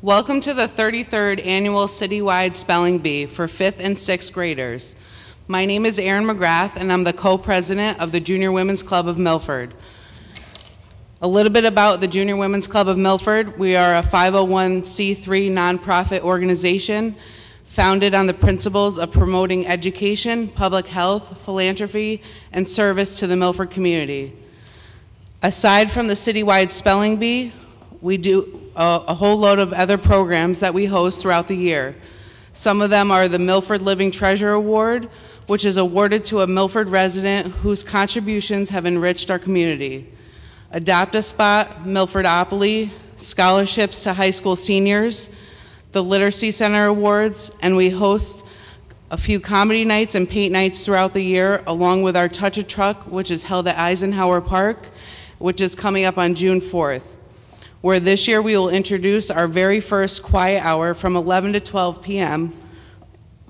Welcome to the 33rd Annual Citywide Spelling Bee for 5th and 6th graders. My name is Erin McGrath, and I'm the co-president of the Junior Women's Club of Milford. A little bit about the Junior Women's Club of Milford. We are a 501c3 nonprofit organization founded on the principles of promoting education, public health, philanthropy, and service to the Milford community. Aside from the Citywide Spelling Bee, we do a whole load of other programs that we host throughout the year. Some of them are the Milford Living Treasure Award, which is awarded to a Milford resident whose contributions have enriched our community. Adopt a Spot, Milfordopoly, scholarships to high school seniors, the Literacy Center Awards, and we host a few comedy nights and paint nights throughout the year, along with our Touch a Truck, which is held at Eisenhower Park, which is coming up on June 4th. Where this year we will introduce our very first quiet hour from 11 to 12 p.m.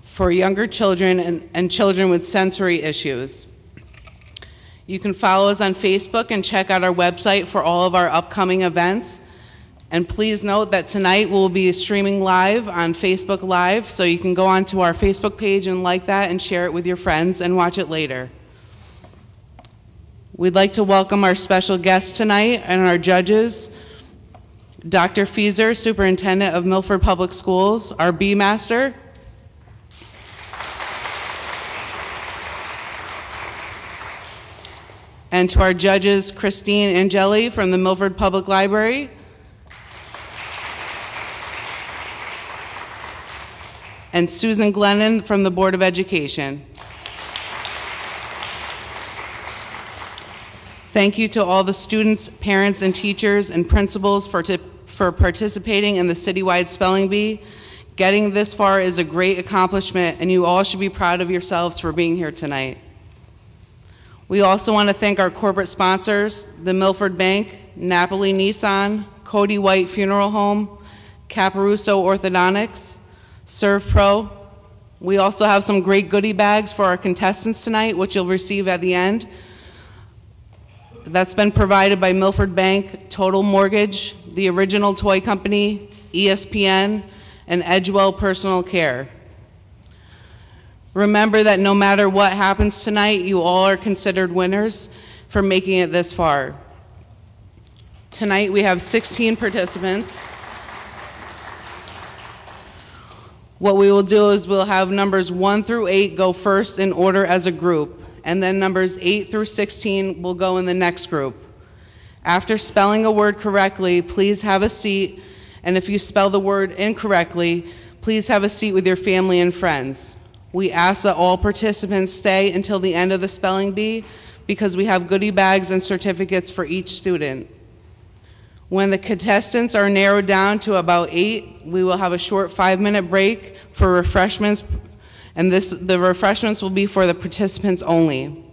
for younger children and children with sensory issues. You can follow us on Facebook and check out our website for all of our upcoming events. And please note that tonight we'll be streaming live on Facebook Live, so you can go onto our Facebook page and like that and share it with your friends and watch it later. We'd like to welcome our special guests tonight and our judges. Dr. Fieser, Superintendent of Milford Public Schools, our Bee Master. And to our judges, Christine Angeli from the Milford Public Library. And Susan Glennon from the Board of Education. Thank you to all the students, parents, and teachers and principals for participating in the Citywide Spelling Bee. Getting this far is a great accomplishment, and you all should be proud of yourselves for being here tonight. We also want to thank our corporate sponsors, the Milford Bank, Napoli Nissan, Cody White Funeral Home, Caparuso Orthodontics, ServPro. We also have some great goodie bags for our contestants tonight, which you'll receive at the end. That's been provided by Milford Bank, Total Mortgage, the Original Toy Company, ESPN, and Edgewell Personal Care. Remember that no matter what happens tonight, you all are considered winners for making it this far. Tonight we have 16 participants. What we will do is we'll have numbers 1 through 8 go first in order as a group, and then numbers 8 through 16 will go in the next group. After spelling a word correctly, please have a seat, and if you spell the word incorrectly, please have a seat with your family and friends. We ask that all participants stay until the end of the spelling bee because we have goodie bags and certificates for each student. When the contestants are narrowed down to about 8, we will have a short 5-minute break for refreshments, and the refreshments will be for the participants only.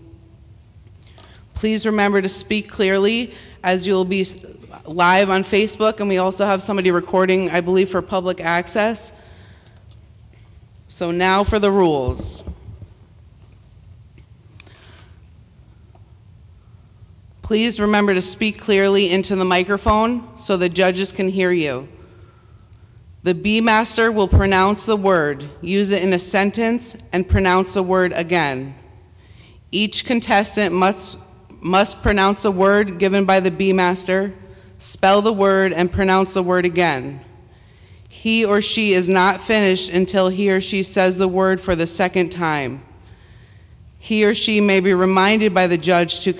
Please remember to speak clearly as you'll be live on Facebook, and we also have somebody recording, I believe, for public access. So now for the rules. Please remember to speak clearly into the microphone so the judges can hear you. The Bee Master will pronounce the word, use it in a sentence, and pronounce the word again. Each contestant must pronounce the word given by the Bee Master, spell the word, and pronounce the word again. He or she is not finished until he or she says the word for the second time. He or she may be reminded by the judge to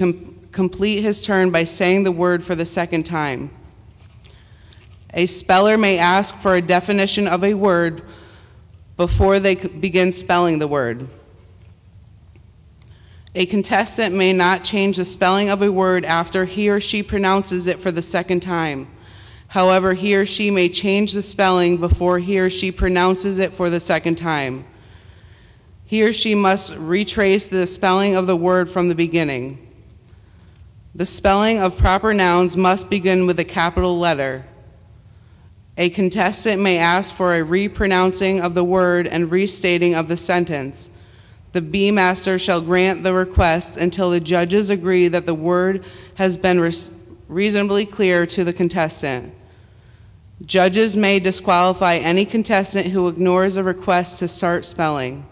complete his turn by saying the word for the second time. A speller may ask for a definition of a word before they begin spelling the word. A contestant may not change the spelling of a word after he or she pronounces it for the second time. However, he or she may change the spelling before he or she pronounces it for the second time. He or she must retrace the spelling of the word from the beginning. The spelling of proper nouns must begin with a capital letter. A contestant may ask for a repronouncing of the word and restating of the sentence. The Bee Master shall grant the request until the judges agree that the word has been reasonably clear to the contestant. Judges may disqualify any contestant who ignores a request to start spelling.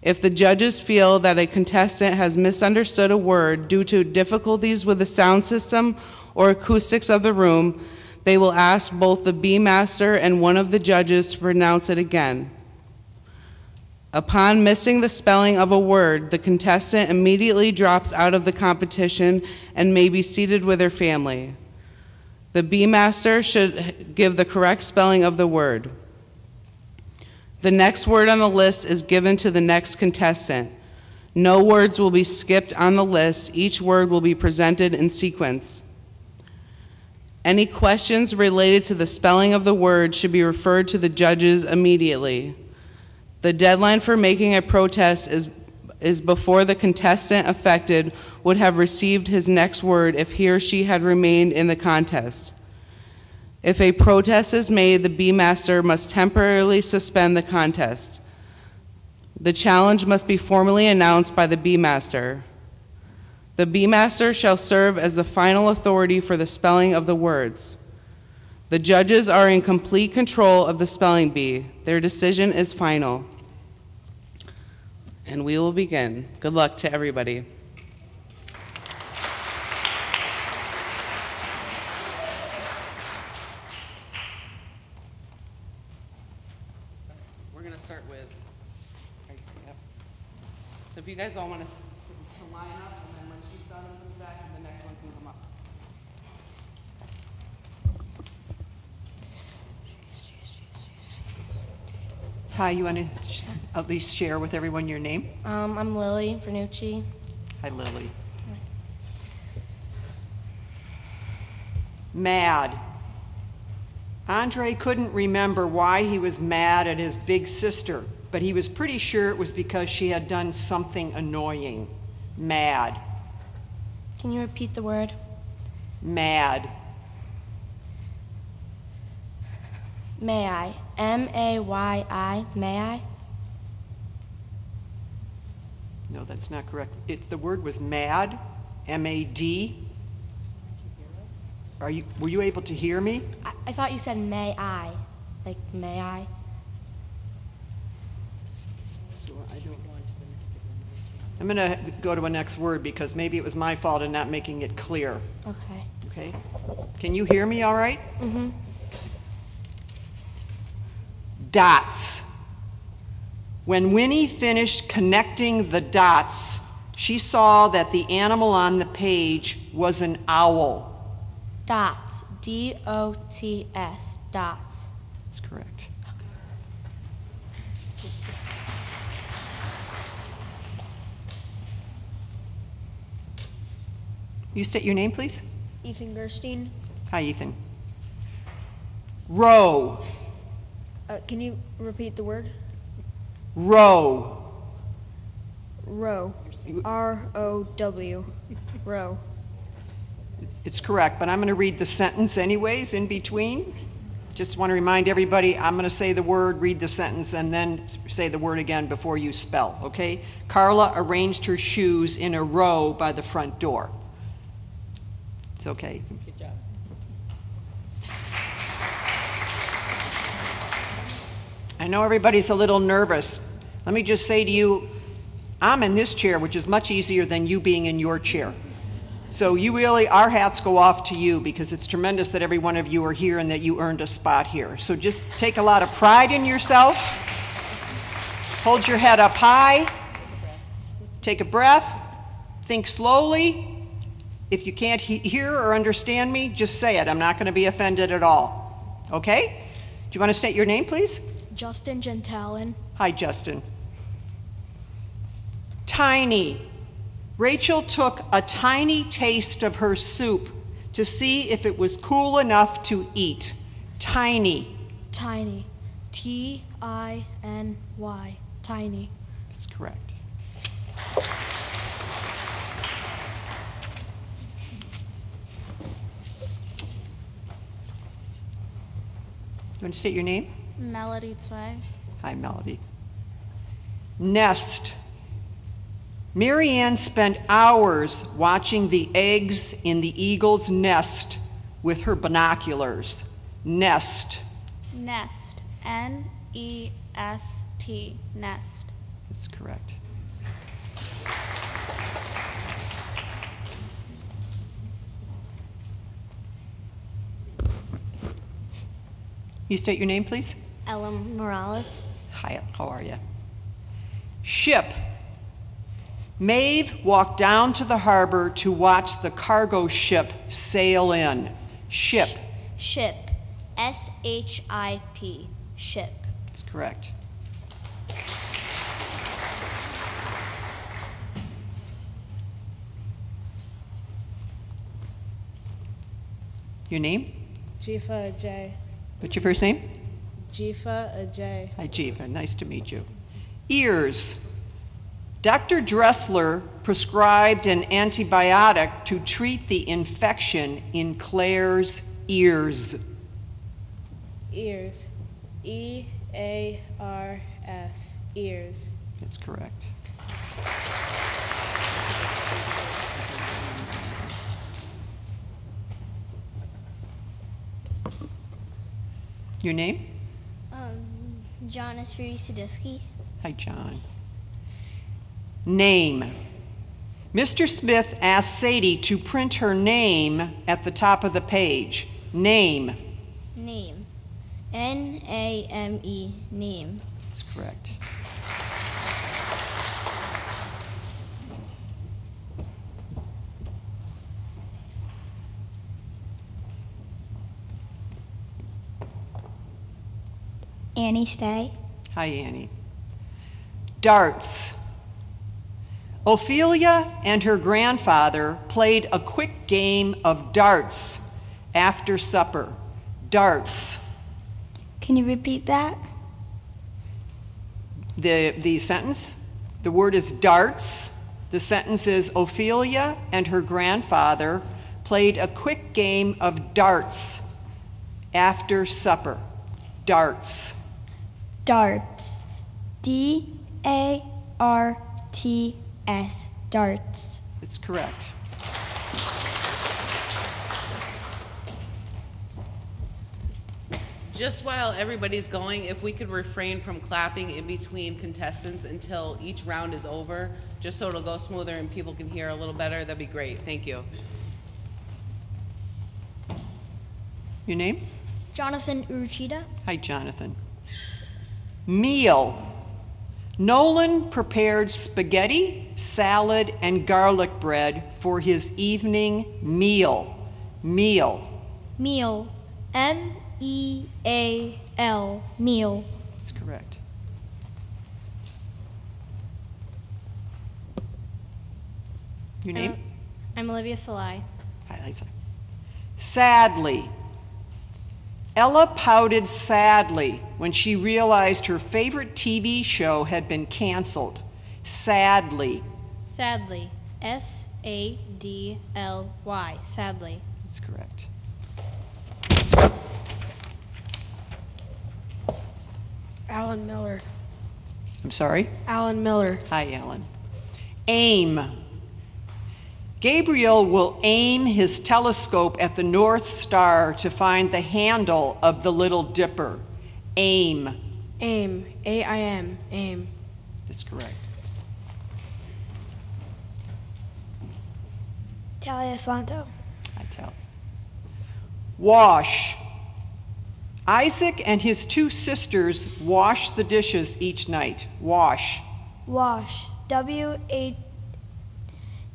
If the judges feel that a contestant has misunderstood a word due to difficulties with the sound system or acoustics of the room, they will ask both the Bee Master and one of the judges to pronounce it again. Upon missing the spelling of a word, the contestant immediately drops out of the competition and may be seated with her family. The Bee Master should give the correct spelling of the word. The next word on the list is given to the next contestant. No words will be skipped on the list. Each word will be presented in sequence. Any questions related to the spelling of the word should be referred to the judges immediately. The deadline for making a protest is before the contestant affected would have received his next word if he or she had remained in the contest. If a protest is made, the Bee Master must temporarily suspend the contest. The challenge must be formally announced by the Bee Master. The Bee Master shall serve as the final authority for the spelling of the words. The judges are in complete control of the spelling bee. Their decision is final. And we will begin. Good luck to everybody. We're going to start with, yep. So if you guys all want to line up, and then when she's done and comes back, the next one can come up. Hi, you want to at least share with everyone your name? I'm Lily Vernucci. Hi, Lily. Mad. Andre couldn't remember why he was mad at his big sister, but he was pretty sure it was because she had done something annoying. Mad. Can you repeat the word? Mad. May I? M-A-Y-I, may I? No, that's not correct. The word was mad, M-A-D. Were you able to hear me? I thought you said may I, like may I? I'm going to go to a next word because maybe it was my fault in not making it clear. Okay. Okay? Can you hear me all right? Mm-hmm. Dots. When Winnie finished connecting the dots, she saw that the animal on the page was an owl. Dots. D-O-T-S. Dots. That's correct. You state your name, please. Ethan Gerstein. Hi, Ethan. Row. Can you repeat the word? Row. Row. R-O-W. Row. It's correct, but I'm going to read the sentence anyways in between. Just want to remind everybody, I'm going to say the word, read the sentence, and then say the word again before you spell, okay? Carla arranged her shoes in a row by the front door. It's okay. Good job. I know everybody's a little nervous. Let me just say to you, I'm in this chair, which is much easier than you being in your chair. So you really, our hats go off to you because it's tremendous that every one of you are here and that you earned a spot here. So just take a lot of pride in yourself. Hold your head up high. Take a breath. Think slowly. If you can't hear or understand me, just say it. I'm not going to be offended at all. Okay? Do you want to state your name, please? Justin Gentalin. Hi, Justin. Tiny. Rachel took a tiny taste of her soup to see if it was cool enough to eat. Tiny. Tiny. T-I-N-Y. Tiny. That's correct. You want to state your name? Melody Zwei. Hi, Melody. Nest. Mary Ann spent hours watching the eggs in the eagle's nest with her binoculars. Nest. Nest. N-E-S-T. Nest. That's correct. You state your name, please. Ella Morales. Hi, how are you? Ship. Maeve walked down to the harbor to watch the cargo ship sail in. Ship. Ship. S-H-I-P. Ship. That's correct. Your name? Jifa Ajay. What's your first name? Jifa Ajay. Hi, Jiva. Nice to meet you. Ears. Dr. Dressler prescribed an antibiotic to treat the infection in Claire's ears. Ears. E-A-R-S. Ears. That's correct. Your name? John Esfiri Sadisky. Hi, John. Name. Mr. Smith asked Sadie to print her name at the top of the page. Name. Name. N-A-M-E. Name. That's correct. Annie Stay. Hi, Annie. Darts. Ophelia and her grandfather played a quick game of darts after supper. Darts. Can you repeat that? The sentence, the word is darts. The sentence is Ophelia and her grandfather played a quick game of darts after supper. Darts. Darts. D-A-R-T-S. Darts. It's correct. Just while everybody's going, if we could refrain from clapping in between contestants until each round is over, just so it'll go smoother and people can hear a little better, that'd be great. Thank you. Your name? Jonathan Uruchida. Hi, Jonathan. Meal. Nolan prepared spaghetti, salad, and garlic bread for his evening meal. Meal. Meal. M-E-A-L. Meal. That's correct. Your name? I'm Olivia Salai. Hi, Lisa. Sadly. Ella pouted sadly when she realized her favorite TV show had been canceled. Sadly. Sadly. S-A-D-L-Y. Sadly. That's correct. Alan Miller. I'm sorry? Alan Miller. Hi, Alan. Aim. Gabriel will aim his telescope at the North Star to find the handle of the Little Dipper. Aim. Aim. A-I-M. Aim. That's correct. Talia Santo. I tell. Wash. Isaac and his two sisters wash the dishes each night. Wash. Wash.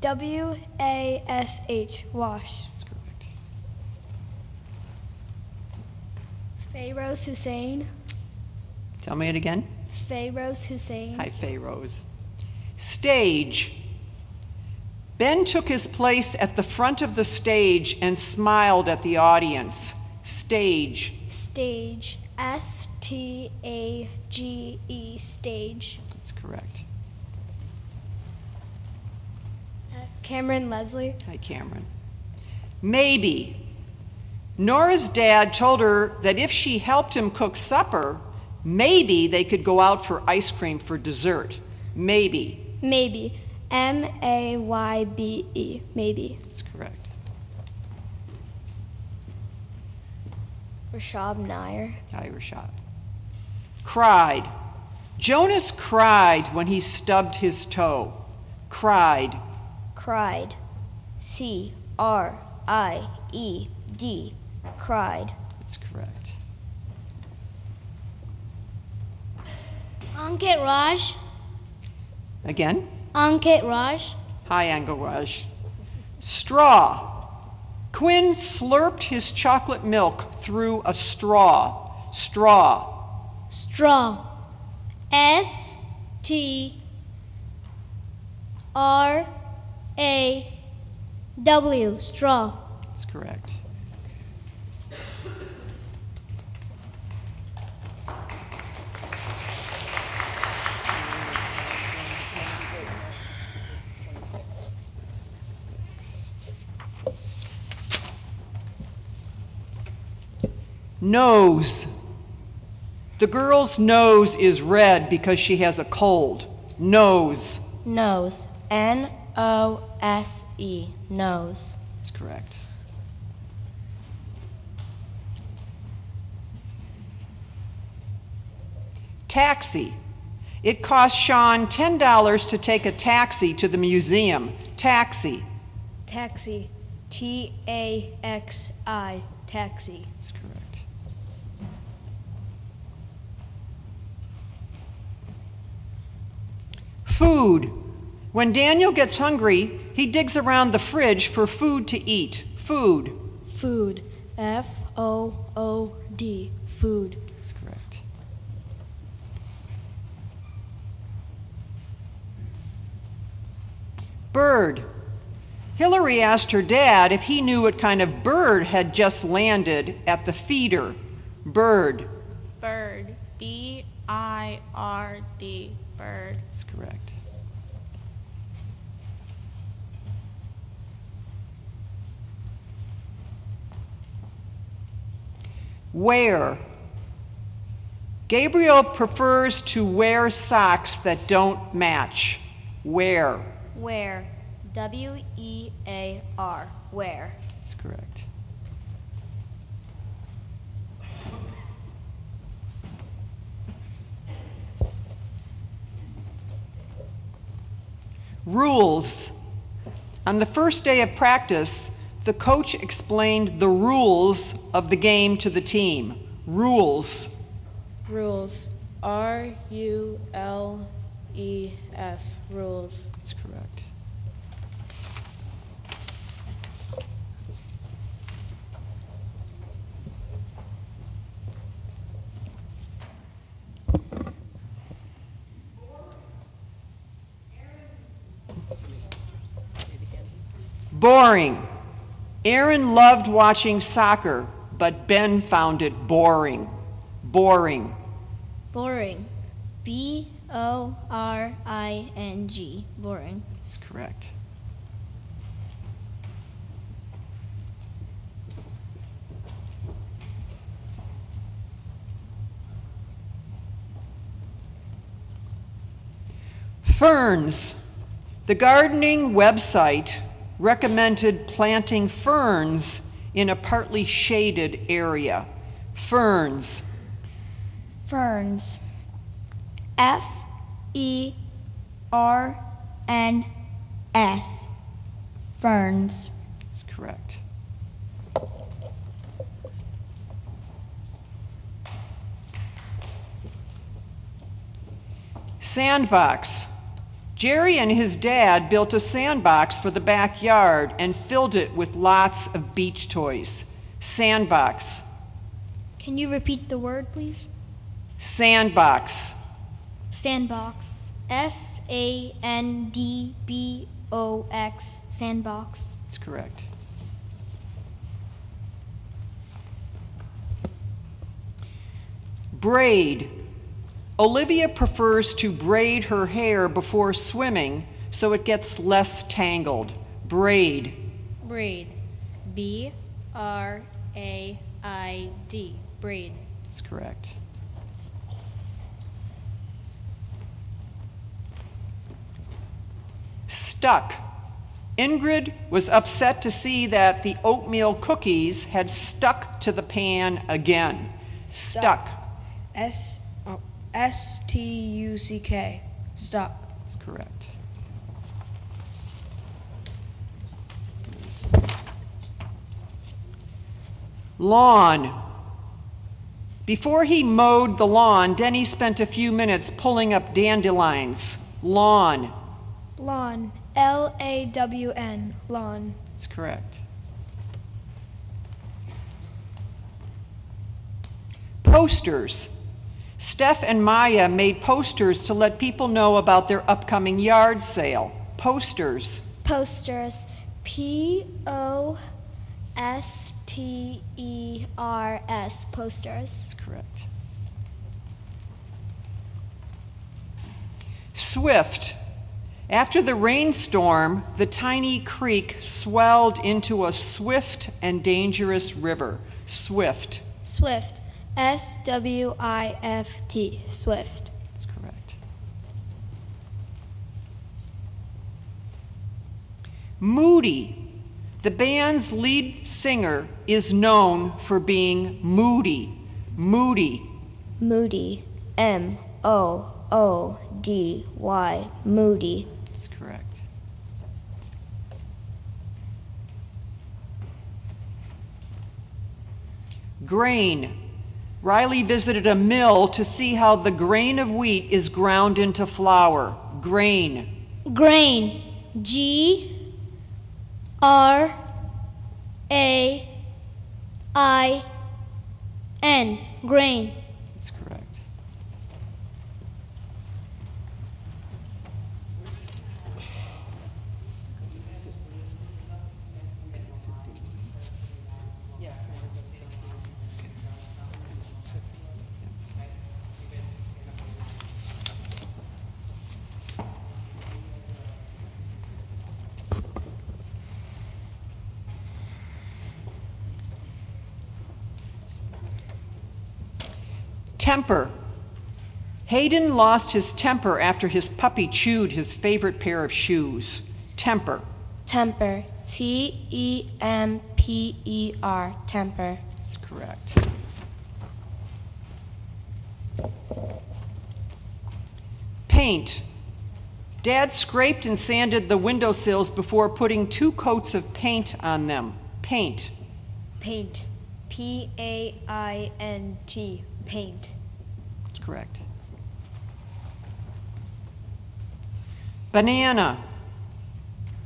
W-A-S-H. Wash. That's correct. Pharaoh's Hussein. Tell me it again. Pharaoh's Hussein. Hi, Pharaohs. Stage. Ben took his place at the front of the stage and smiled at the audience. Stage. Stage. S-T-A-G-E. Stage. That's correct. Cameron Leslie. Hi, Cameron. Maybe. Nora's dad told her that if she helped him cook supper, maybe they could go out for ice cream for dessert. Maybe. Maybe. M-A-Y-B-E. Maybe. That's correct. Rashab Nair. Irishab. Cried. Jonas cried when he stubbed his toe. Cried. Cried. C-R-I-E-D. Cried. That's correct. Ankit Raj. Again. Ankit Raj. High angle Raj. Straw. Quinn slurped his chocolate milk through a straw. Straw. Straw. S-T-R-A-W. Straw. That's correct. Nose. The girl's nose is red because she has a cold. Nose. Nose. N-O-S-E. Nose. That's correct. Taxi. It cost Sean $10 to take a taxi to the museum. Taxi. Taxi. T-A-X-I. Taxi. That's correct. Food. When Daniel gets hungry, he digs around the fridge for food to eat. Food. Food. F-O-O-D. Food. That's correct. Bird. Hillary asked her dad if he knew what kind of bird had just landed at the feeder. Bird. Bird. B-I-R-D. Bird. That's correct. Wear. Gabriel prefers to wear socks that don't match. Wear. Where. W-E-A-R. Where. That's correct. Rules. On the first day of practice, the coach explained the rules of the game to the team. Rules. Rules. R-U-L-E-S. Rules. That's correct. Boring. Aaron loved watching soccer, but Ben found it boring. Boring. Boring. B-O-R-I-N-G. Boring. That's correct. Ferns. The gardening website recommended planting ferns in a partly shaded area. Ferns. Ferns. F-E-R-N-S. Ferns. That's correct. Sandbox. Jerry and his dad built a sandbox for the backyard and filled it with lots of beach toys. Sandbox. Can you repeat the word, please? Sandbox. Sandbox. S-A-N-D-B-O-X. Sandbox. That's correct. Braid. Olivia prefers to braid her hair before swimming so it gets less tangled. Braid. Braid. B-R-A-I-D. Braid. That's correct. Stuck. Ingrid was upset to see that the oatmeal cookies had stuck to the pan again. Stuck. S-T-U-C-K. Stuck. That's correct. Lawn. Before he mowed the lawn, Denny spent a few minutes pulling up dandelions. Lawn. Lawn. L-A-W-N. Lawn. That's correct. Posters. Steph and Maya made posters to let people know about their upcoming yard sale. Posters. Posters. P-O-S-T-E-R-S. Posters. That's correct. Swift. After the rainstorm, the tiny creek swelled into a swift and dangerous river. Swift. Swift. S-W-I-F-T. Swift. That's correct. Moody. The band's lead singer is known for being moody. Moody. Moody. M-O-O-D-Y. Moody. That's correct. Grain. Riley visited a mill to see how the grain of wheat is ground into flour. Grain. Grain. G-R-A-I-N. Grain. That's correct. Temper. Hayden lost his temper after his puppy chewed his favorite pair of shoes. Temper. Temper. T-E-M-P-E-R. Temper. That's correct. Paint. Dad scraped and sanded the windowsills before putting 2 coats of paint on them. Paint. Paint. P-A-I-N-T. Paint. That's correct. Banana.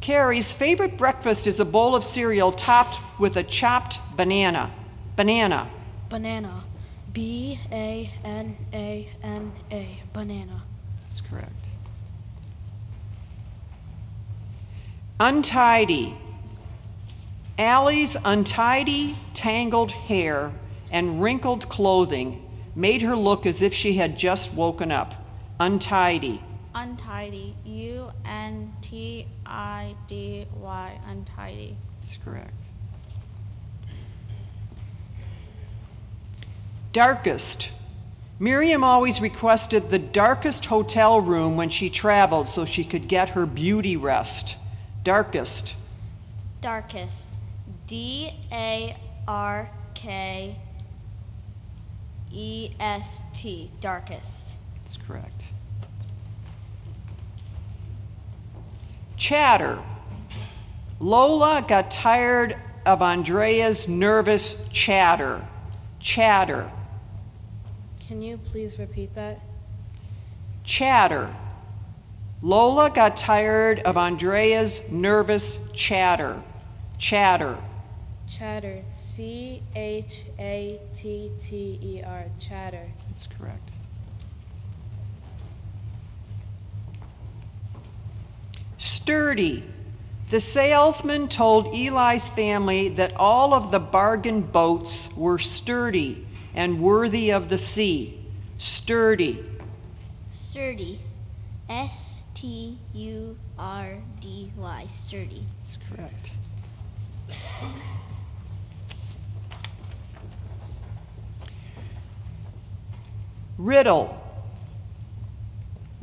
Carrie's favorite breakfast is a bowl of cereal topped with a chopped banana. Banana. Banana. B-A-N-A-N-A. Banana. That's correct. Untidy. Allie's untidy, tangled hair and wrinkled clothing made her look as if she had just woken up. Untidy. Untidy. U-N-T-I-D-Y. Untidy. That's correct. Darkest. Miriam always requested the darkest hotel room when she traveled so she could get her beauty rest. Darkest. Darkest. D-A-R-K-E-S-T. Darkest. That's correct. Chatter. Lola got tired of Andrea's nervous chatter. Chatter. Can you please repeat that? Chatter. Lola got tired of Andrea's nervous chatter. Chatter. Chatter. C-H-A-T-T-E-R. Chatter. That's correct. Sturdy. The salesman told Eli's family that all of the bargain boats were sturdy and worthy of the sea. Sturdy. Sturdy. S-T-U-R-D-Y. Sturdy. That's correct. Riddle.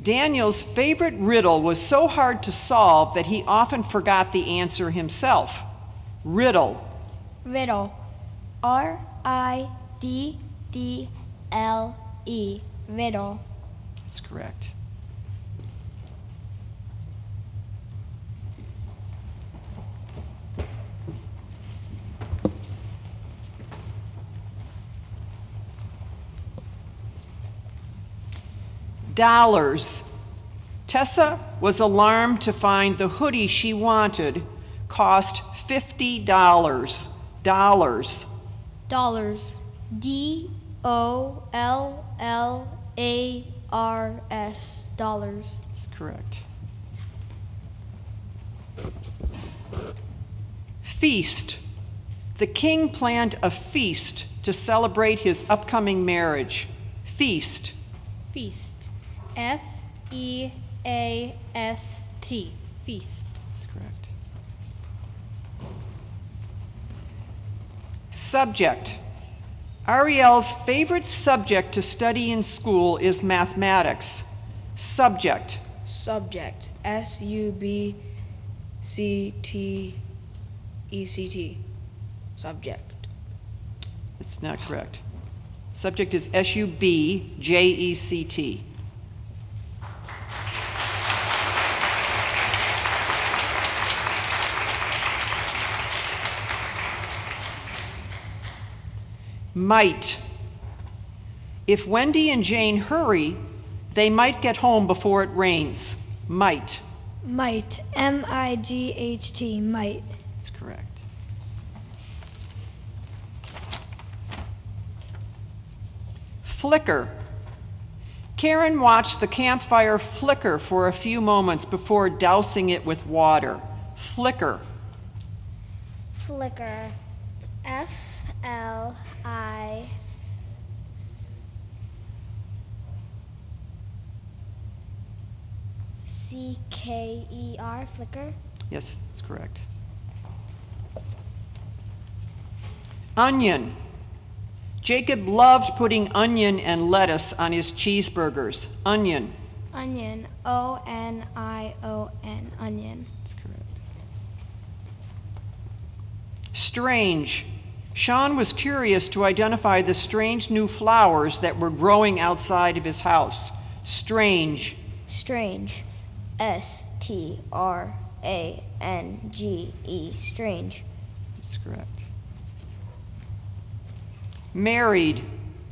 Daniel's favorite riddle was so hard to solve that he often forgot the answer himself. Riddle. Riddle. R-I-D-D-L-E. Riddle. That's correct. Dollars. Tessa was alarmed to find the hoodie she wanted cost $50. Dollars. Dollars. D-O-L-L-A-R-S. Dollars. That's correct. Feast. The king planned a feast to celebrate his upcoming marriage. Feast. Feast. F-E-A-S-T. Feast. That's correct. Subject. Ariel's favorite subject to study in school is mathematics. Subject. Subject. S-U-B-C-T-E-C-T. Subject. That's not correct. Subject is S-U-B-J-E-C-T. Might. If Wendy and Jane hurry, they might get home before it rains. Might. Might. M-I-G-H-T. Might. That's correct. Flicker. Karen watched the campfire flicker for a few moments before dousing it with water. Flicker. Flicker. F-L-I. C-K-E-R. Flicker. Yes, that's correct. Onion. Jacob loved putting onion and lettuce on his cheeseburgers. Onion. Onion. O-N-I-O-N. Onion. That's correct. Strange. Sean was curious to identify the strange new flowers that were growing outside of his house. Strange. Strange. S-T-R-A-N-G-E. Strange. That's correct. Married.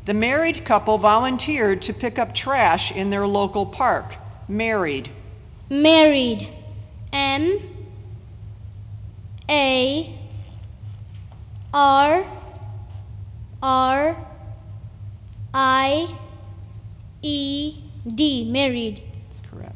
The married couple volunteered to pick up trash in their local park. Married. Married. M A R R I E D. Married. That's correct.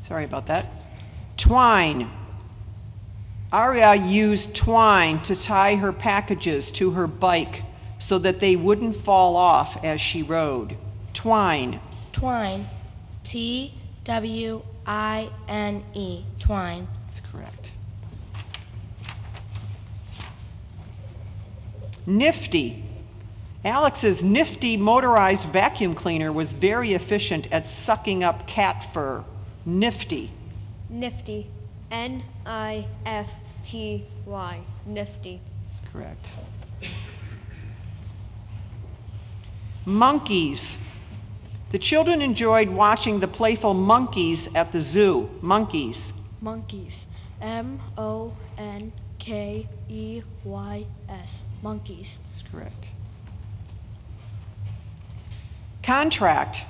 Sorry about that. Twine. Aria used twine to tie her packages to her bike so that they wouldn't fall off as she rode. Twine. Twine. T-W-I-N-E. Twine. That's correct. Nifty. Alex's nifty motorized vacuum cleaner was very efficient at sucking up cat fur. Nifty. Nifty. N-I-F-T-Y. Nifty. That's correct. Monkeys. The children enjoyed watching the playful monkeys at the zoo. Monkeys. Monkeys. M-O-N-K-E-Y-S. Monkeys. That's correct. Contract.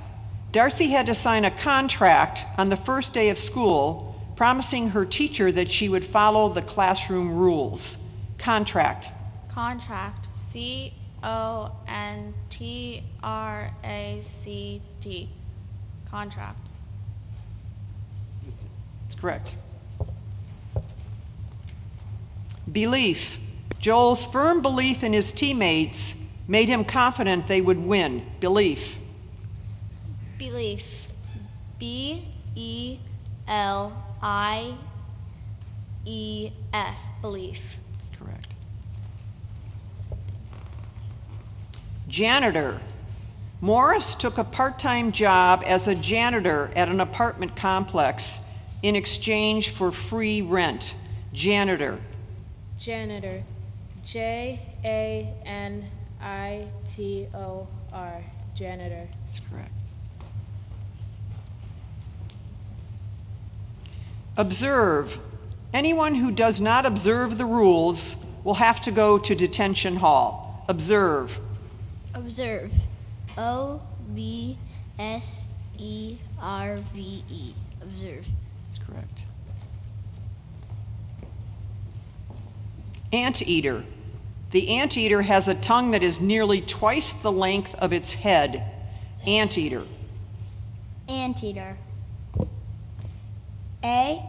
Darcy had to sign a contract on the first day of school promising her teacher that she would follow the classroom rules. Contract. Contract. C-O-N-T-R-A-C-T. Contract. That's correct. Belief. Joel's firm belief in his teammates made him confident they would win. Belief. Belief. B-E-L-I-E-F. Belief. That's correct. Janitor. Morris took a part-time job as a janitor at an apartment complex in exchange for free rent. Janitor. Janitor. J-A-N-I-T-O-R. Janitor. That's correct. Observe. Anyone who does not observe the rules will have to go to detention hall. Observe. Observe. O-B-S-E-R-V-E. Observe. That's correct. Anteater. The anteater has a tongue that is nearly twice the length of its head. Anteater. Anteater. A-N-T-E-A.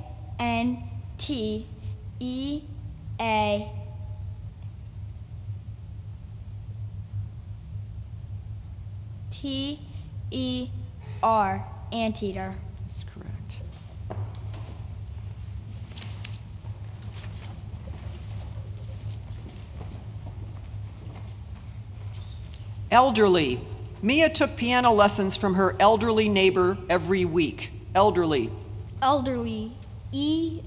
T-E-R. Anteater. That's correct. Elderly. Mia took piano lessons from her elderly neighbor every week. Elderly. Elderly. E-L-D-E-R-L-Y.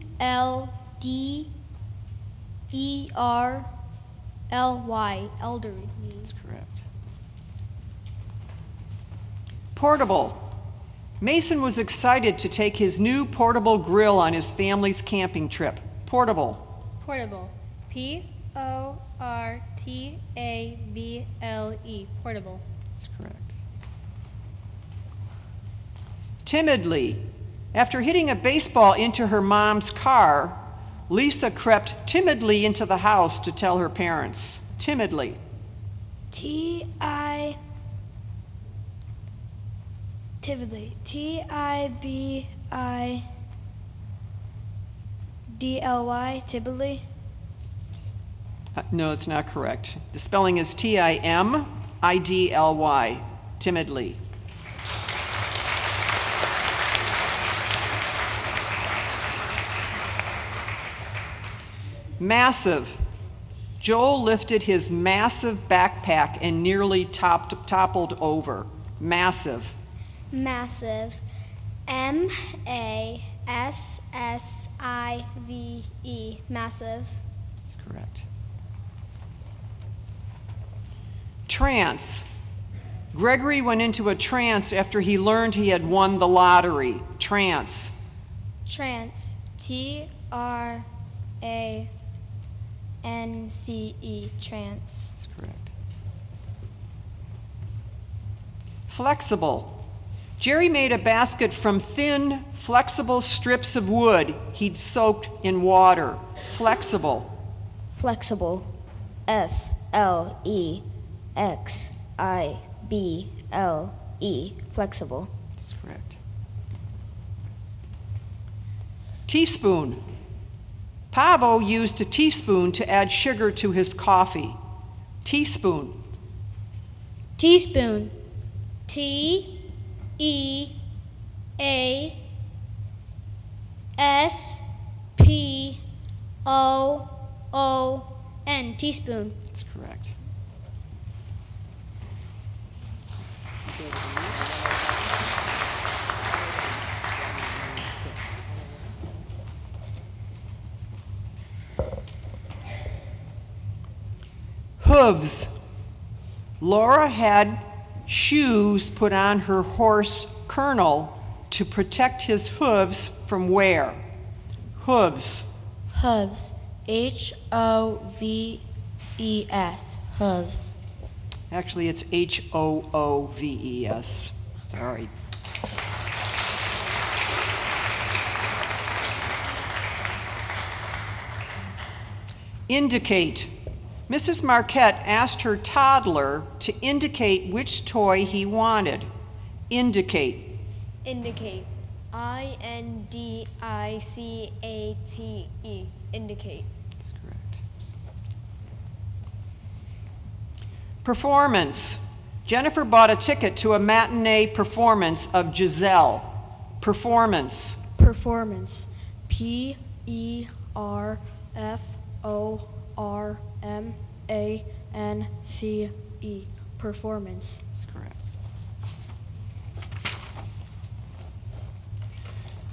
Elderly. That's correct. Portable. Mason was excited to take his new portable grill on his family's camping trip. Portable. Portable. P-O-R-T-A-B-L-E. Portable. That's correct. Timidly. After hitting a baseball into her mom's car, Lisa crept timidly into the house to tell her parents. Timidly. Timidly. T-I-B-I-D-L-Y. Timidly. No, it's not correct. The spelling is T-I-M-I-D-L-Y. Timidly. Massive. Joel lifted his massive backpack and nearly toppled over. Massive. Massive. M-A-S-S-I-V-E. Massive. That's correct. Trance. Gregory went into a trance after he learned he had won the lottery. Trance. Trance. T-R-A-N-C-E. Trance. That's correct. Flexible. Jerry made a basket from thin, flexible strips of wood he'd soaked in water. Flexible. Flexible. F-L-E-X-I-B-L-E. Flexible. That's correct. Teaspoon. Pavo used a teaspoon to add sugar to his coffee. Teaspoon. Teaspoon. T-E-A-S-P-O-O-N. Teaspoon. That's correct. Hooves. Laura had shoes put on her horse Colonel to protect his hooves from wear. Hooves. Hooves. H-O-V-E-S. Hooves. Actually, it's H-O-O-V-E-S. Sorry. Indicate. Mrs. Marquette asked her toddler to indicate which toy he wanted. Indicate. Indicate. I-N-D-I-C-A-T-E. Indicate. That's correct. Performance. Jennifer bought a ticket to a matinee performance of Giselle. Performance. Performance. P-E-R-F-O-R-M-A-N-C-E. Performance. That's correct.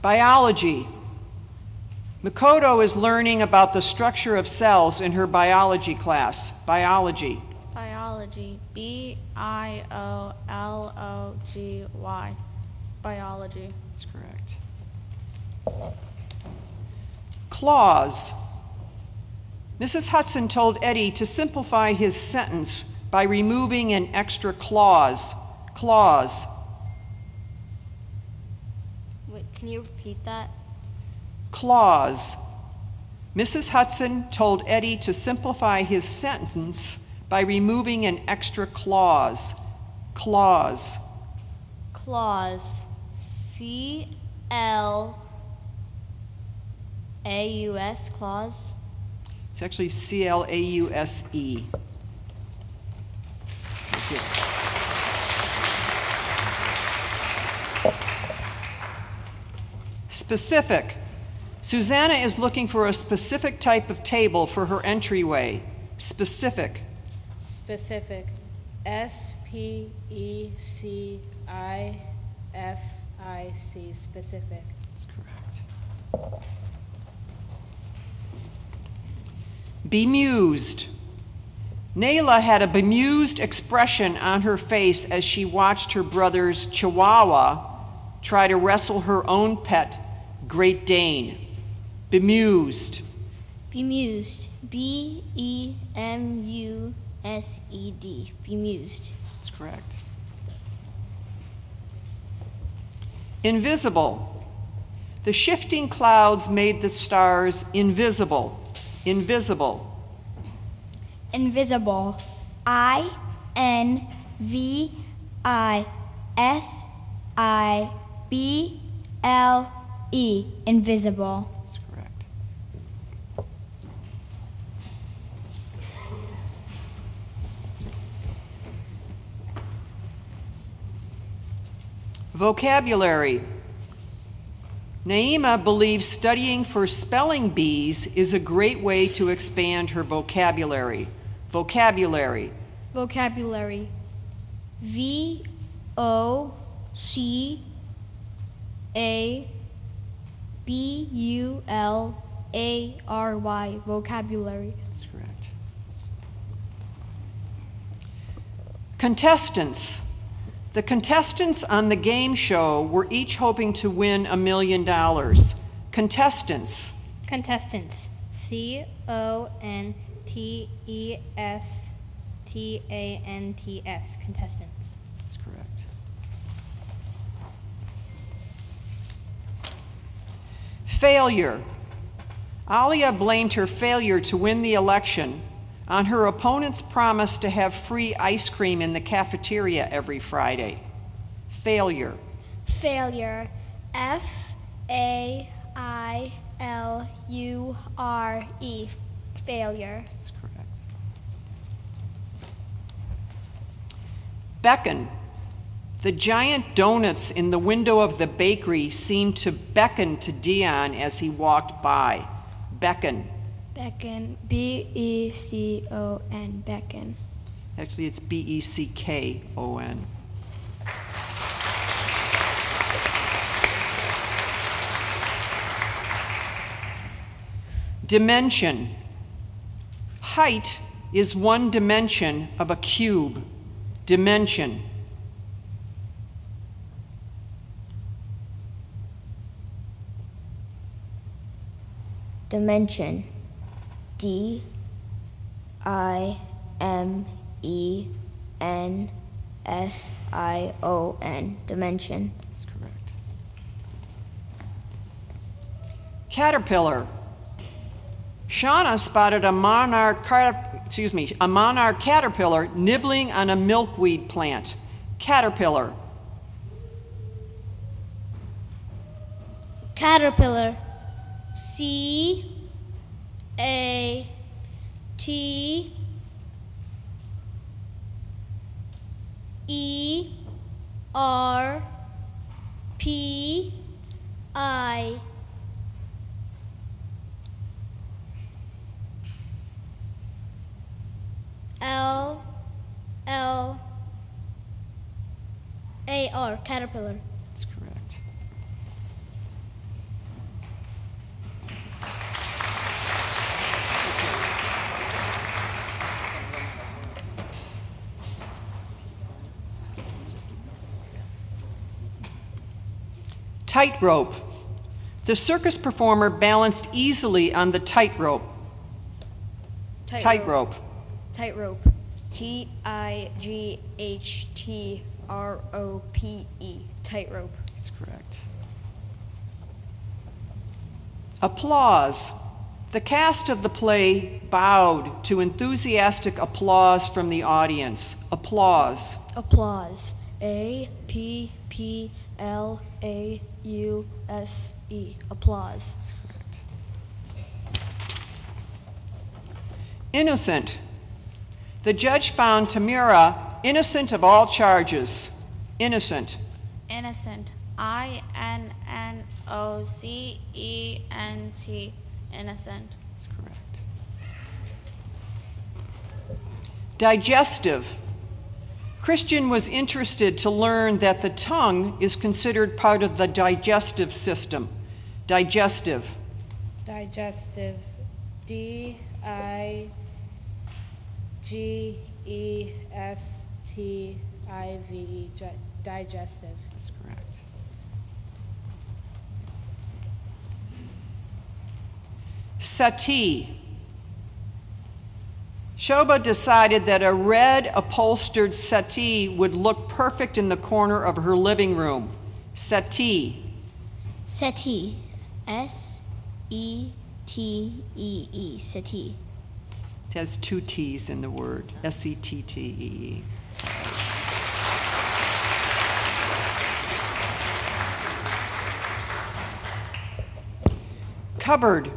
Biology. Makoto is learning about the structure of cells in her biology class. Biology. Biology. B-I-O-L-O-G-Y. Biology. That's correct. Clause. Mrs. Hudson told Eddie to simplify his sentence by removing an extra clause. Clause. Wait, can you repeat that? Clause. Mrs. Hudson told Eddie to simplify his sentence by removing an extra clause. Clause. Clause. C-L-A-U-S. Clause. It's actually C-L-A-U-S-E. Thank you. Specific. Susanna is looking for a specific type of table for her entryway. Specific. Specific. S-P-E-C-I-F-I-C. Specific. That's correct. Bemused. Nayla had a bemused expression on her face as she watched her brother's Chihuahua try to wrestle her own pet, Great Dane. Bemused. Bemused. B-E-M-U-S-E-D. Bemused. That's correct. Invisible. The shifting clouds made the stars invisible. Invisible. Invisible. I-N-V-I-S-I-B-L-E. Invisible. That's correct. Vocabulary. Naima believes studying for spelling bees is a great way to expand her vocabulary. Vocabulary. Vocabulary. V-O-C-A-B-U-L-A-R-Y. Vocabulary. That's correct. Contestants. The contestants on the game show were each hoping to win $1 million. Contestants. Contestants. C-O-N-T-E-S-T-A-N-T-S. Contestants. That's correct. Failure. Alia blamed her failure to win the election on her opponent's promise to have free ice cream in the cafeteria every Friday. Failure. Failure. F-A-I-L-U-R-E. Failure. That's correct. Beckon. The giant donuts in the window of the bakery seemed to beckon to Dion as he walked by. Beckon. Beckon. B-E-C-O-N. Beckon. Actually, it's B-E-C-K-O-N. Dimension. Height is one dimension of a cube. Dimension. Dimension. D-I-M-E-N-S-I-O-N. Dimension. That's correct. Caterpillar. Shauna spotted a monarch caterpillar nibbling on a milkweed plant. Caterpillar. Caterpillar. C-A-T-E-R-P-I. L-L-A-R, caterpillar. That's correct. Tightrope. The circus performer balanced easily on the tightrope. Tightrope. Tightrope. T-I-G-H-T-R-O-P-E. Tightrope. That's correct. Applause. The cast of the play bowed to enthusiastic applause from the audience. Applause. Applause. A-P-P-L-A-U-S-E. Applause. That's correct. Innocent. The judge found Tamira innocent of all charges. Innocent. Innocent. I-N-N-O-C-E-N-T. Innocent. That's correct. Digestive. Christian was interested to learn that the tongue is considered part of the digestive system. Digestive. Digestive. D-I-G-E-S-T-I-V-E. Digestive. That's correct. Settee. Shobha decided that a red upholstered settee would look perfect in the corner of her living room. Settee. Settee. S-E-T-E-E. Settee. It has two T's in the word. S-E-T-T-E-E. Cupboard.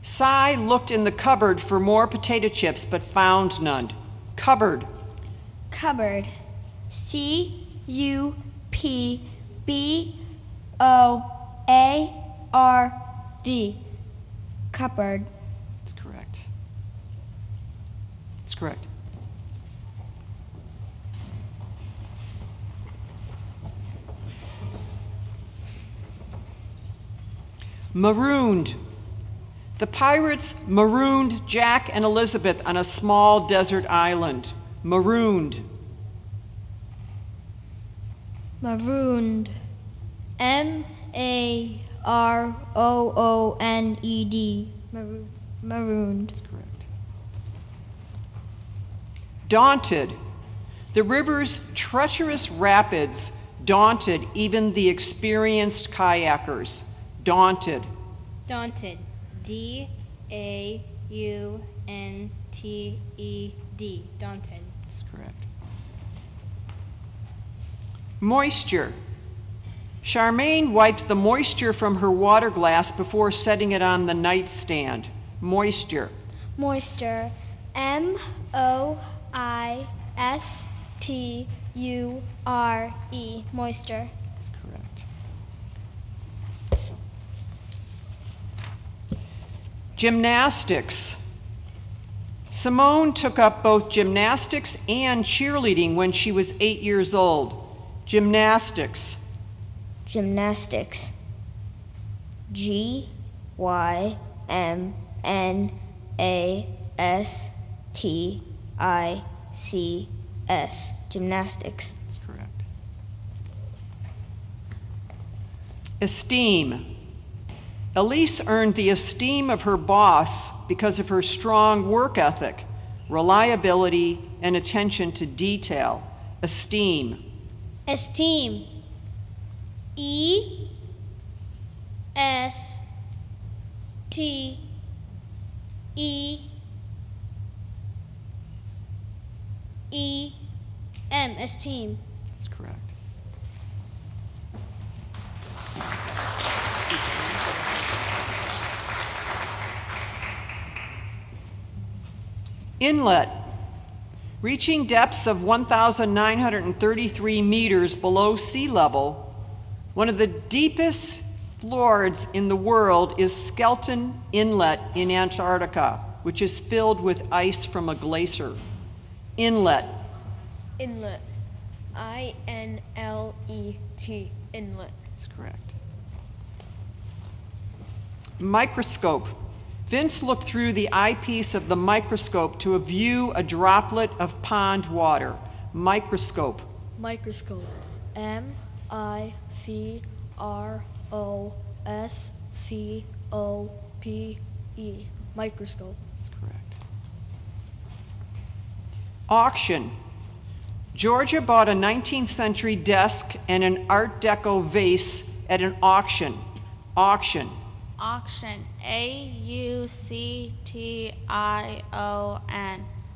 Cy looked in the cupboard for more potato chips but found none. Cupboard. Cupboard. C-U-P-B-O-A-R-D. Cupboard. That's correct. That's correct. Marooned. The pirates marooned Jack and Elizabeth on a small desert island. Marooned. Marooned. M-A-R-O-O-N-E-D. Marooned. That's correct. Daunted. The river's treacherous rapids daunted even the experienced kayakers. Daunted. Daunted. D-A-U-N-T-E-D. Daunted. That's correct. Moisture. Charmaine wiped the moisture from her water glass before setting it on the nightstand. Moisture. Moisture. M-O-I-S-T-U-R-E. Moisture. That's correct. Gymnastics. Simone took up both gymnastics and cheerleading when she was 8 years old. Gymnastics. Gymnastics. G-Y-M-N-A-S-T-I-C-S. Gymnastics. That's correct. Esteem. Elise earned the esteem of her boss because of her strong work ethic, reliability, and attention to detail. Esteem. Esteem. E-E-M, esteem. That's correct. Inlet. Reaching depths of 1,933 meters below sea level, one of the deepest fjords in the world is Skelton Inlet in Antarctica, which is filled with ice from a glacier. Inlet. Inlet. I-N-L-E-T. Inlet. That's correct. Microscope. Vince looked through the eyepiece of the microscope to view a droplet of pond water. Microscope. Microscope. M-I-C-R-O-S-C-O-P-E. Microscope. That's correct. Auction. Georgia bought a 19th century desk and an Art Deco vase at an auction. Auction. Auction. A-U-C-T-I-O-N.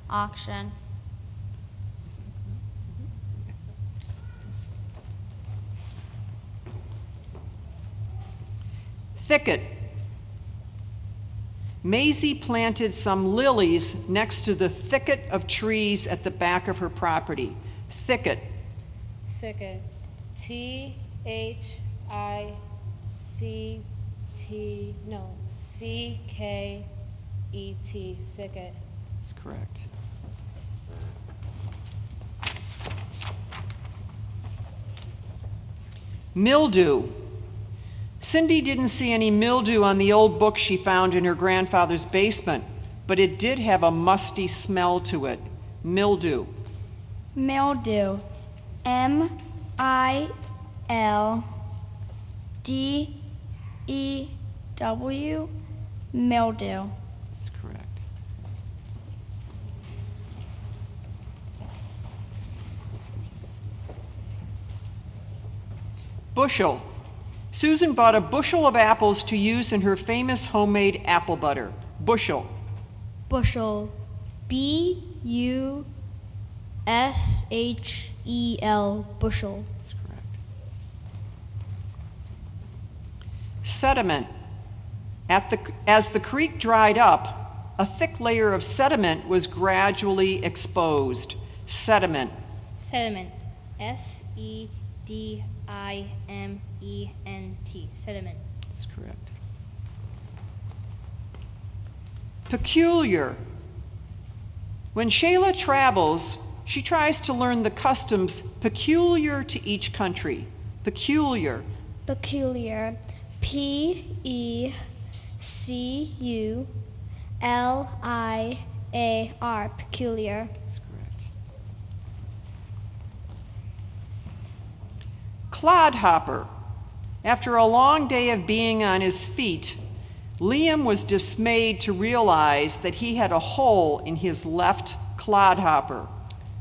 Auction. Thicket. Maisie planted some lilies next to the thicket of trees at the back of her property. Thicket. Thicket. C-K-E-T. Thicket. That's correct. Mildew. Cindy didn't see any mildew on the old book she found in her grandfather's basement, but it did have a musty smell to it. Mildew. Mildew. M-I-L-D-E-W. Mildew. That's correct. Bushel. Susan bought a bushel of apples to use in her famous homemade apple butter. Bushel. Bushel. B-U-S-H-E-L. Bushel. That's correct. Sediment. As the creek dried up, a thick layer of sediment was gradually exposed. Sediment. Sediment. S-E-D-I-M-E-N-T. Sediment. That's correct. Peculiar. When Shayla travels, she tries to learn the customs peculiar to each country. Peculiar. Peculiar. P-E-C-U-L-I-A-R. Peculiar. That's correct. Clodhopper. After a long day of being on his feet, Liam was dismayed to realize that he had a hole in his left clodhopper.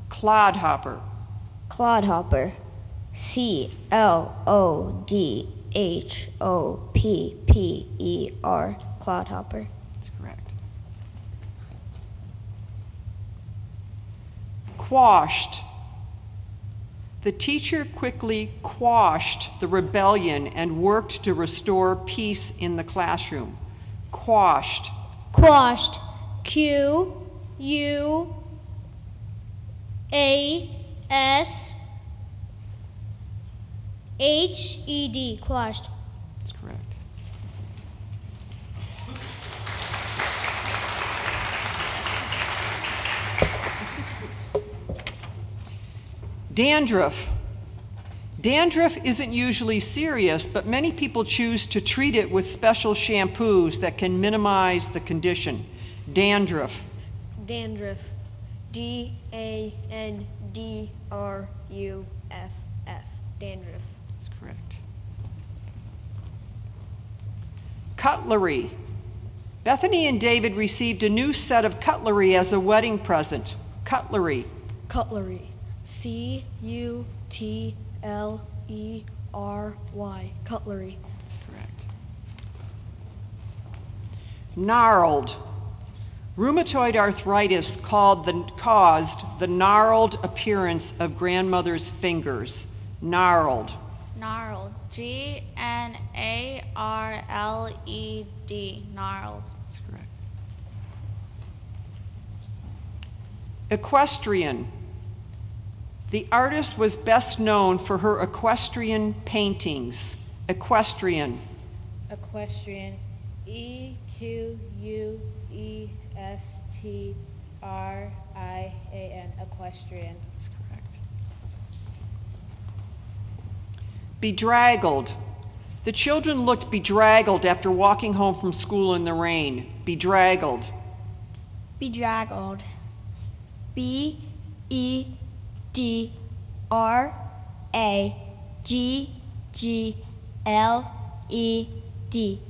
Clodhopper. Clodhopper. C-L-O-D-H-O-P-P-E-R. Clodhopper. That's correct. Quashed. The teacher quickly quashed the rebellion and worked to restore peace in the classroom. Quashed. Quashed. Q-U-A-S-H-E-D. Quashed. That's correct. Dandruff. Dandruff isn't usually serious, but many people choose to treat it with special shampoos that can minimize the condition. Dandruff. Dandruff. D-A-N-D-R-U-F-F. Dandruff. That's correct. Cutlery. Bethany and David received a new set of cutlery as a wedding present. Cutlery. Cutlery. C-U-T-L-E-R-Y. Cutlery. That's correct. Gnarled. Rheumatoid arthritis caused the gnarled appearance of grandmother's fingers. Gnarled. Gnarled. G-N-A-R-L-E-D. Gnarled. That's correct. Equestrian. The artist was best known for her equestrian paintings. Equestrian. Equestrian. E-Q-U-E-S-T-R-I-A-N. Equestrian. That's correct. Bedraggled. The children looked bedraggled after walking home from school in the rain. Bedraggled. Bedraggled. B-E-D-R-A-G-G-L-E-D.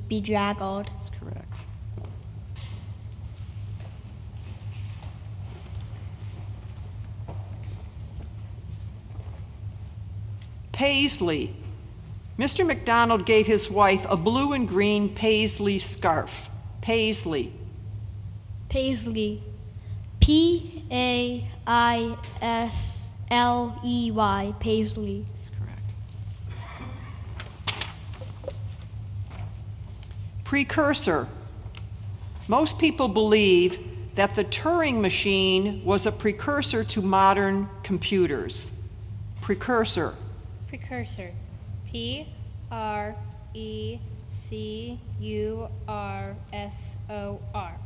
Bedraggled. That's correct. Paisley. Mr. McDonald gave his wife a blue and green paisley scarf. Paisley. Paisley. P-A-I-S-L-E-Y. Paisley. That's correct. Precursor. Most people believe that the Turing machine was a precursor to modern computers. Precursor. Precursor. P-R-E-C-U-R-S-O-R.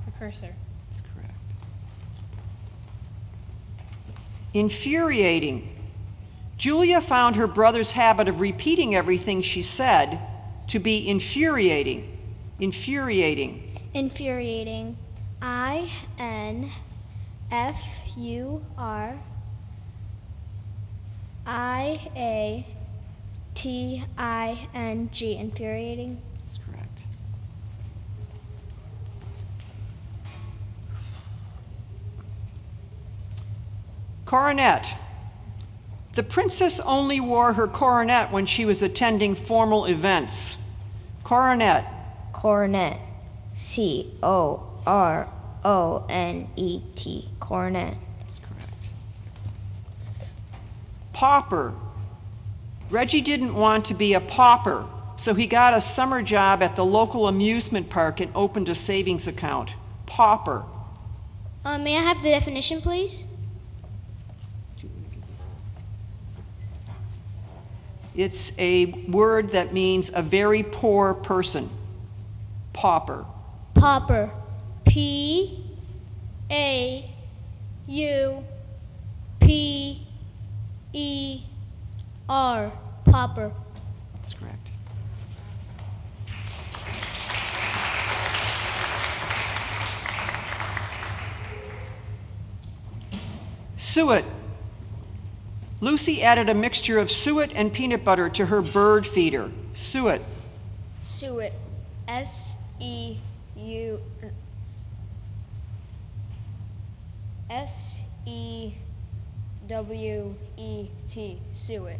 Precursor. That's correct. Infuriating. Julia found her brother's habit of repeating everything she said to be infuriating. Infuriating. Infuriating. I-N-F-U-R-I-A-T-I-N-G. Infuriating. That's correct. Coronet. The princess only wore her coronet when she was attending formal events. Coronet. Coronet. C-O-R-O-N-E-T. Coronet. That's correct. Pauper. Reggie didn't want to be a pauper, so he got a summer job at the local amusement park and opened a savings account. Pauper. May I have the definition, please? It's a word that means a very poor person. Pauper. Pauper. P-A-U-P-E-R. Pauper. That's correct. Suet. Lucy added a mixture of suet and peanut butter to her bird feeder. Suet. Suet. S-E-U... S-E-W-E-T. Suet.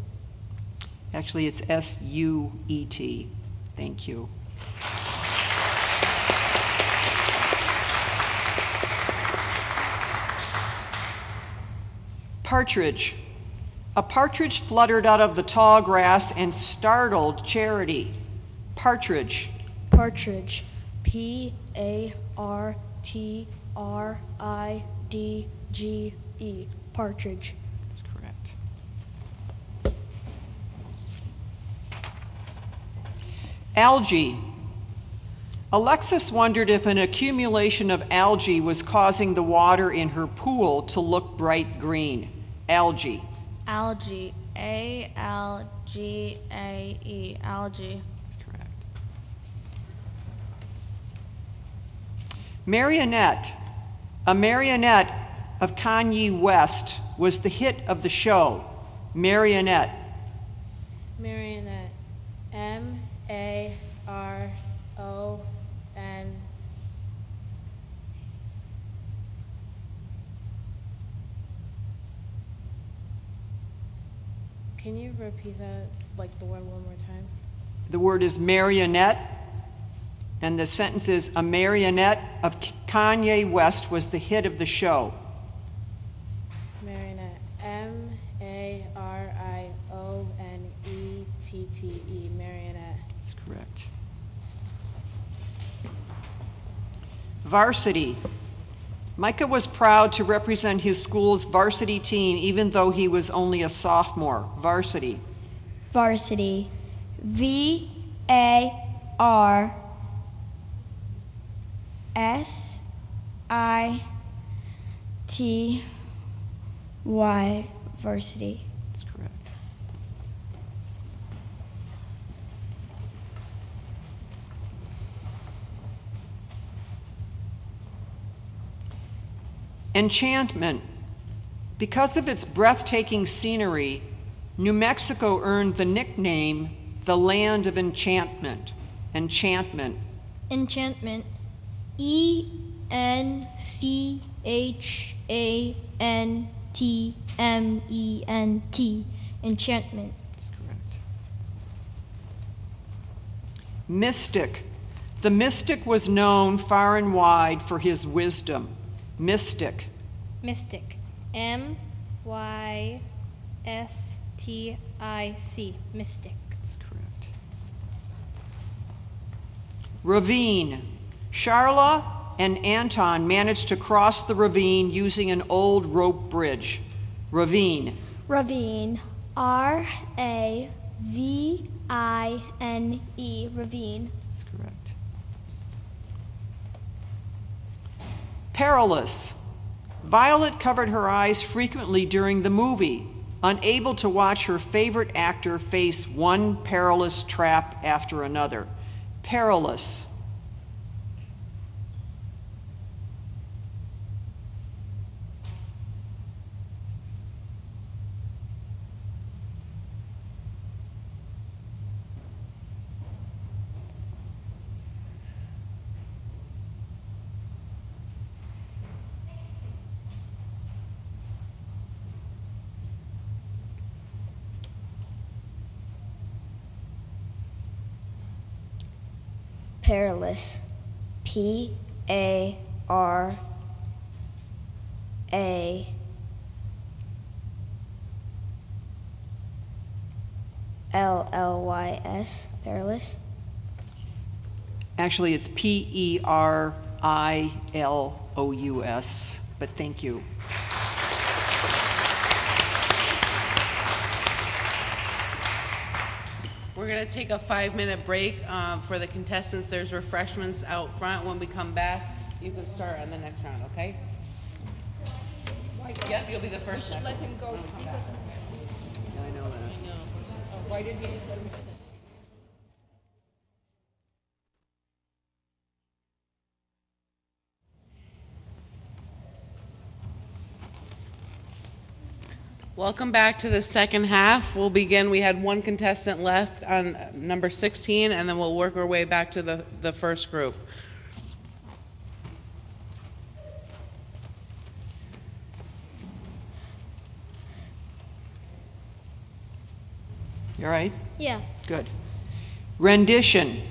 Actually, it's S-U-E-T. Thank you. Partridge. A partridge fluttered out of the tall grass and startled Charity. Partridge. Partridge. P-A-R-T-R-I-D-G-E. Partridge. That's correct. Algae. Alexis wondered if an accumulation of algae was causing the water in her pool to look bright green. Algae. Algae. A-L-G-A-E. Algae. That's correct. Marionette. A marionette of Kanye West was the hit of the show. Marionette. Marionette. M-A-R-O-N. Can you repeat that, like the word one more time? The word is marionette, And the sentence is, a marionette of Kanye West was the hit of the show. Marionette. M-A-R-I-O-N-E-T-T-E. Marionette. That's correct. Varsity. Micah was proud to represent his school's varsity team even though he was only a sophomore. Varsity. Varsity. V-A-R-S-I-T-Y. Varsity. That's correct. Enchantment. Because of its breathtaking scenery, New Mexico earned the nickname the Land of Enchantment. Enchantment. Enchantment. E-N-C-H-A-N-T-M-E-N-T. Enchantment. That's correct. Mystic. The mystic was known far and wide for his wisdom. Mystic. Mystic. M-Y-S-T-I-C. Mystic. That's correct. Ravine. Charla and Anton managed to cross the ravine using an old rope bridge. Ravine. Ravine. R-A-V-I-N-E. Ravine. That's correct. Perilous. Violet covered her eyes frequently during the movie, unable to watch her favorite actor face one perilous trap after another. Perilous. Perilous. P-A-R-A-L-L-Y-S. Perilous. Actually, it's P-E-R-I-L-O-U-S, but thank you. We're going to take a 5-minute break for the contestants. There's refreshments out front. When we come back, you can start on the next round, okay? Yep, you'll be the first. You should let him go. Yeah, I know that. I know. Why did you just let him finish? Welcome back to the second half. We'll begin. We had one contestant left on number 16, and then we'll work our way back to the first group. You all right? Yeah. Good. Rendition.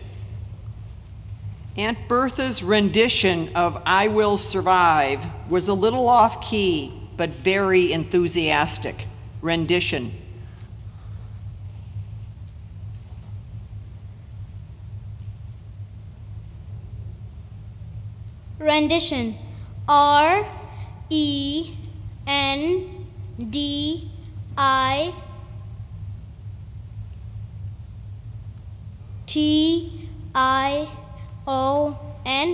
Aunt Bertha's rendition of I Will Survive was a little off key, but very enthusiastic. Rendition. Rendition. R-E-N-D-I-T-I-O-N.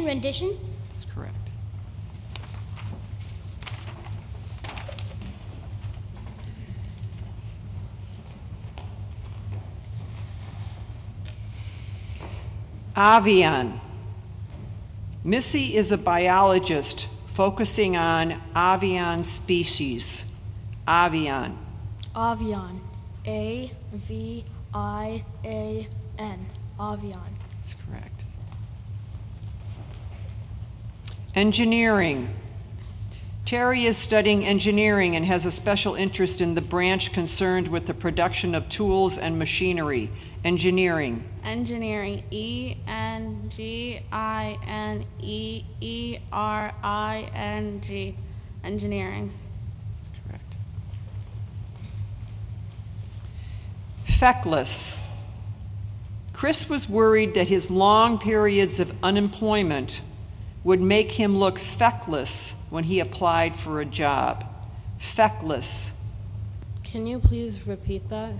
Rendition. That's correct. Avian. Missy is a biologist focusing on avian species. Avian. Avian. A-V-I-A-N. Avian. That's correct. Engineering. Terry is studying engineering and has a special interest in the branch concerned with the production of tools and machinery. Engineering. Engineering. E-N-G-I-N-E-E-R-I-N-G. Engineering. That's correct. Feckless. Chris was worried that his long periods of unemployment would make him look feckless when he applied for a job. Feckless. Can you please repeat that?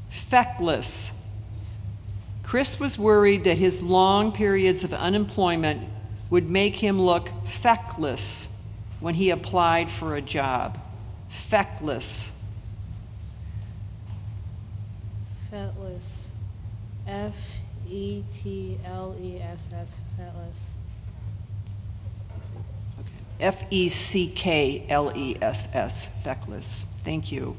Feckless. Chris was worried that his long periods of unemployment would make him look feckless when he applied for a job. Feckless. Fetless. F-E-T-L-E-S-S. Fetless. F-E-C-K-L-E-S-S. Feckless. Thank you.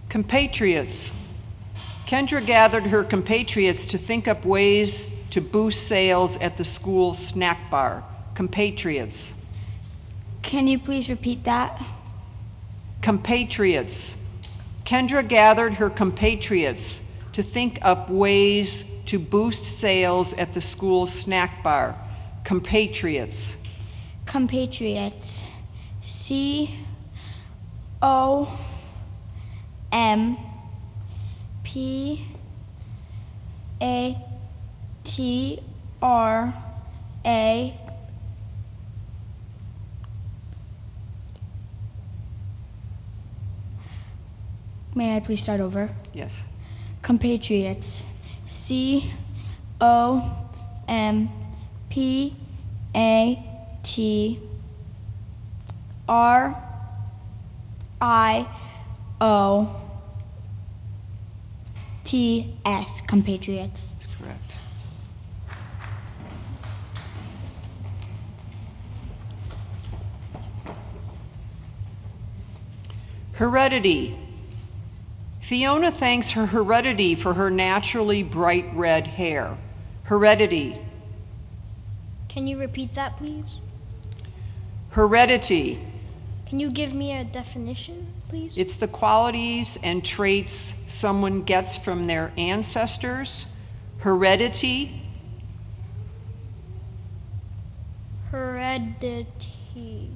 Compatriots. Kendra gathered her compatriots to think up ways to boost sales at the school snack bar. Compatriots. Can you please repeat that? Compatriots. Kendra gathered her compatriots to think up ways to boost sales at the school snack bar. Compatriots. Compatriots. C-O-M-P-A-T-R-A. May I please start over? Yes. Compatriots. C-O-M-P-A-T-R-I-O-T-S. Compatriots. That's correct. Heredity. Fiona thanks her heredity for her naturally bright red hair. Heredity. Can you repeat that, please? Heredity. Can you give me a definition, please? It's the qualities and traits someone gets from their ancestors. Heredity. Heredity.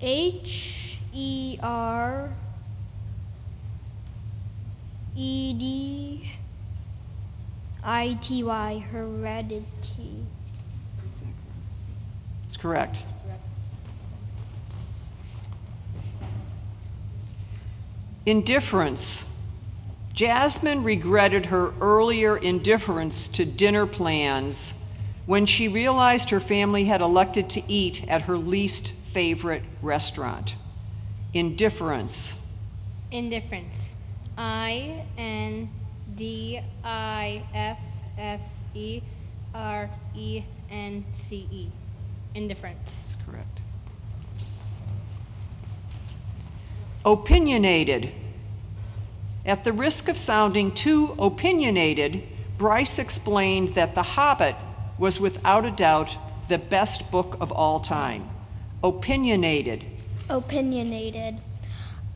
H-E-R-E-D-I-T-Y. Heredity. That's correct. Indifference. Jasmine regretted her earlier indifference to dinner plans when she realized her family had elected to eat at her least favorite restaurant. Indifference. Indifference. I-N-D-I-F-F-E-R-E-N-C-E. Indifference. That's correct. Opinionated. At the risk of sounding too opinionated, Bryce explained that The Hobbit was without a doubt the best book of all time. Opinionated. Opinionated.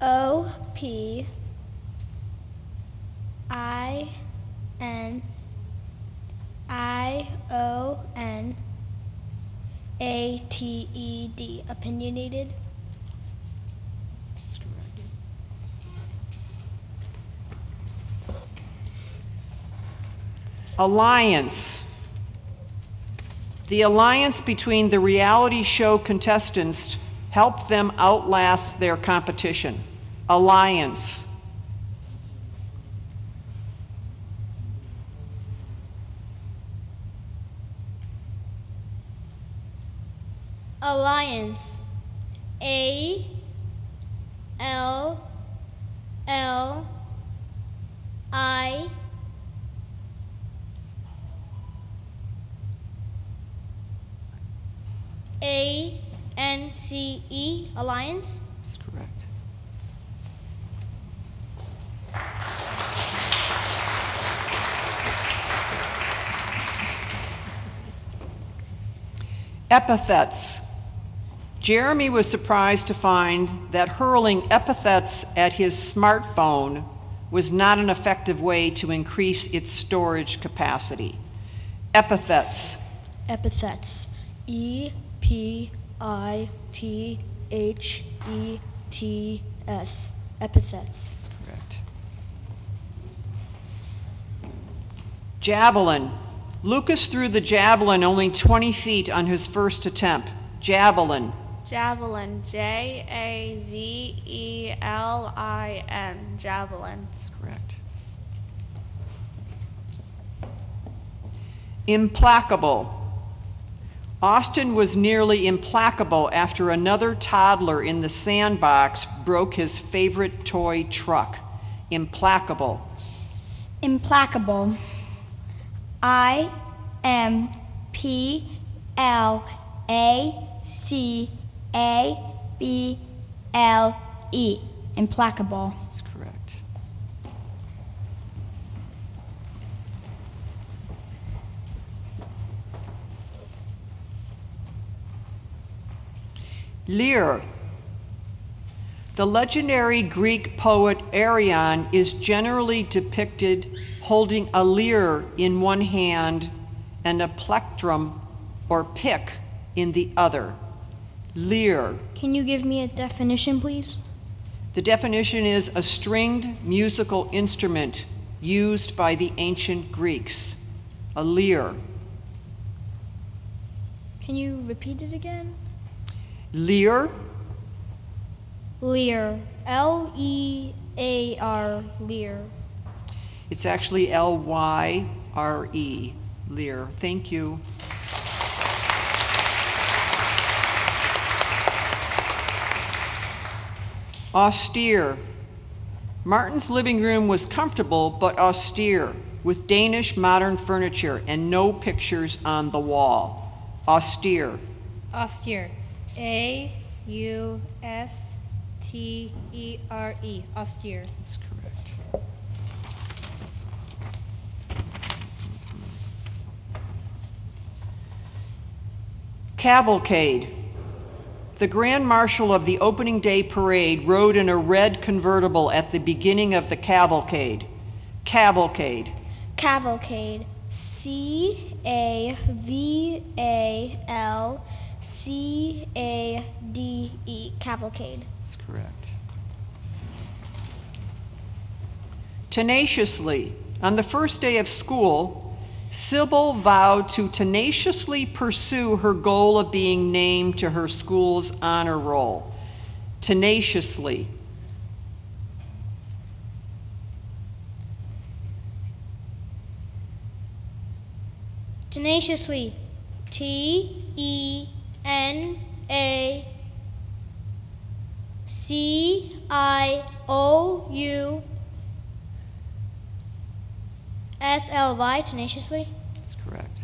O-P-I-N-I-O-N-A-T-E-D. Opinionated. That's correct. Alliance. The alliance between the reality show contestants helped them outlast their competition. Alliance. Alliance. A L L I A N C E. Alliance. That's correct. Epithets. Jeremy was surprised to find that hurling epithets at his smartphone was not an effective way to increase its storage capacity. Epithets. Epithets. E-P-I-T-H-E-T-S. Epithets. That's correct. Javelin. Lucas threw the javelin only 20 feet on his first attempt. Javelin. Javelin. J-A-V-E-L-I-N. Javelin. That's correct. Implacable. Austin was nearly implacable after another toddler in the sandbox broke his favorite toy truck. Implacable. Implacable. I-M-P-L-A-C-A-B-L-E. Implacable. That's correct. Lyre. The legendary Greek poet Arion is generally depicted holding a lyre in one hand and a plectrum or pick in the other. Lyre. Can you give me a definition, please? The definition is a stringed musical instrument used by the ancient Greeks. A lyre. Can you repeat it again? Lyre. Lear. L-E-A-R. Lear. It's actually L-Y-R-E. Lyre. Thank you. Austere. Martin's living room was comfortable but austere, with Danish modern furniture and no pictures on the wall. Austere. Austere. A-U-S-T-E-R-E. Austere. That's correct. Cavalcade. The Grand Marshal of the opening day parade rode in a red convertible at the beginning of the cavalcade. Cavalcade. Cavalcade. C-A-V-A-L-C-A-D-E. Cavalcade. That's correct. Tenaciously. On the first day of school, Sybil vowed to tenaciously pursue her goal of being named to her school's honor roll. Tenaciously. Tenaciously. T-E-N-A-C-I-O-U-S-L-Y. Tenaciously. That's correct.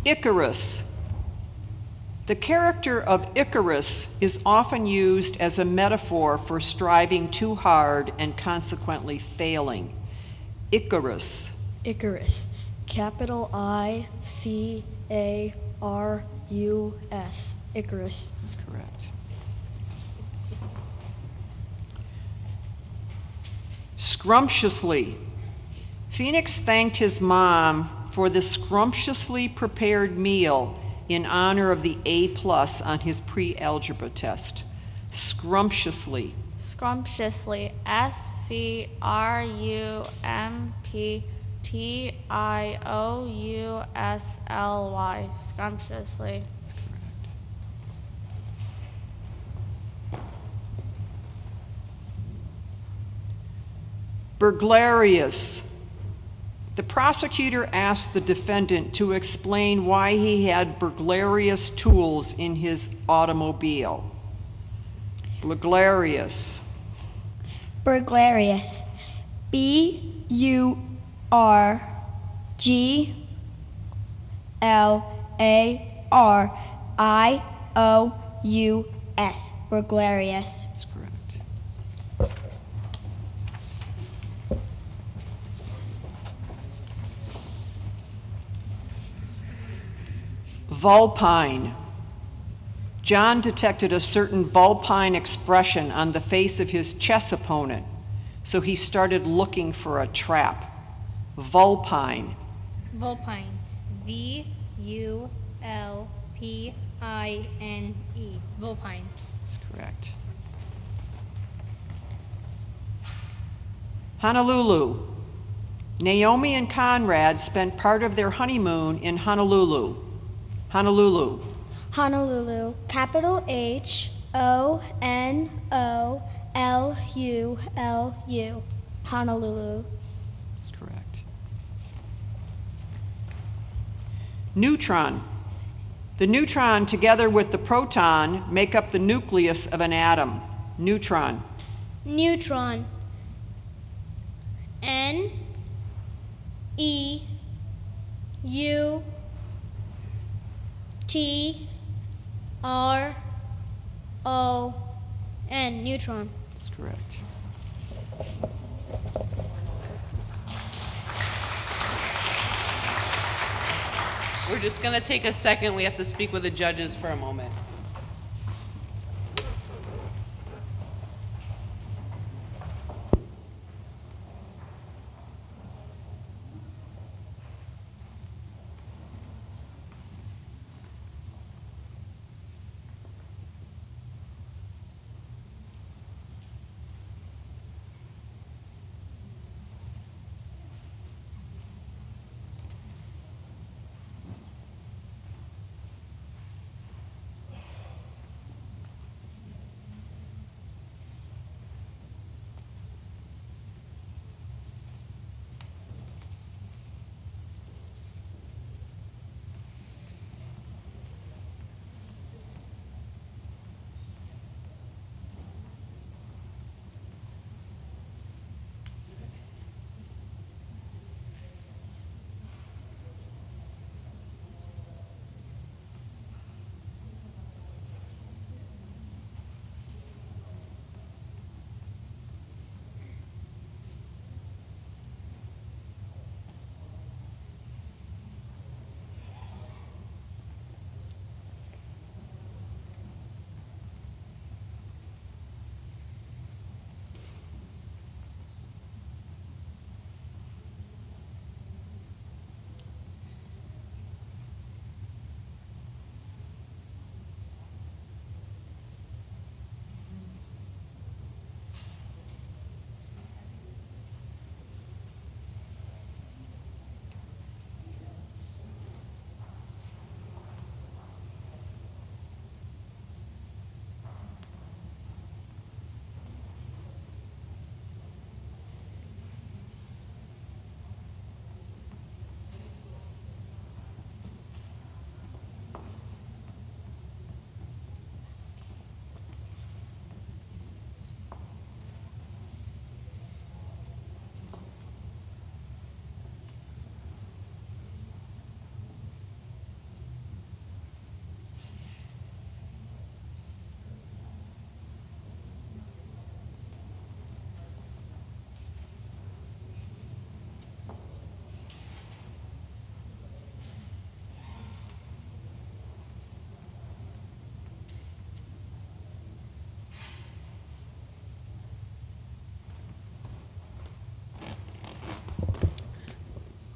Icarus. The character of Icarus is often used as a metaphor for striving too hard and consequently failing. Icarus. Icarus. Capital I-C-A-R-U-S. Icarus. That's correct. Scrumptiously. Phoenix thanked his mom for the scrumptiously prepared meal in honor of the A+ on his pre-algebra test. Scrumptiously. Scrumptiously. S-C-R-U-M-P-T-I-O-U-S-L-Y. Scrumptiously. That's correct. Burglarious. The prosecutor asked the defendant to explain why he had burglarious tools in his automobile. Burglarious. Burglarious. B-U-R-G-L-A-R-I-O-U-S. Burglarious. That's correct. Vulpine. John detected a certain vulpine expression on the face of his chess opponent, so he started looking for a trap. Vulpine. Vulpine. V-U-L-P-I-N-E. Vulpine. That's correct. Honolulu. Naomi and Conrad spent part of their honeymoon in Honolulu. Honolulu. Honolulu, capital H-O-N-O-L-U-L-U. Honolulu. That's correct. Neutron. The neutron, together with the proton, make up the nucleus of an atom. Neutron. Neutron. N E U T R O N. Neutron. That's correct. We're just going to take a second. We have to speak with the judges for a moment.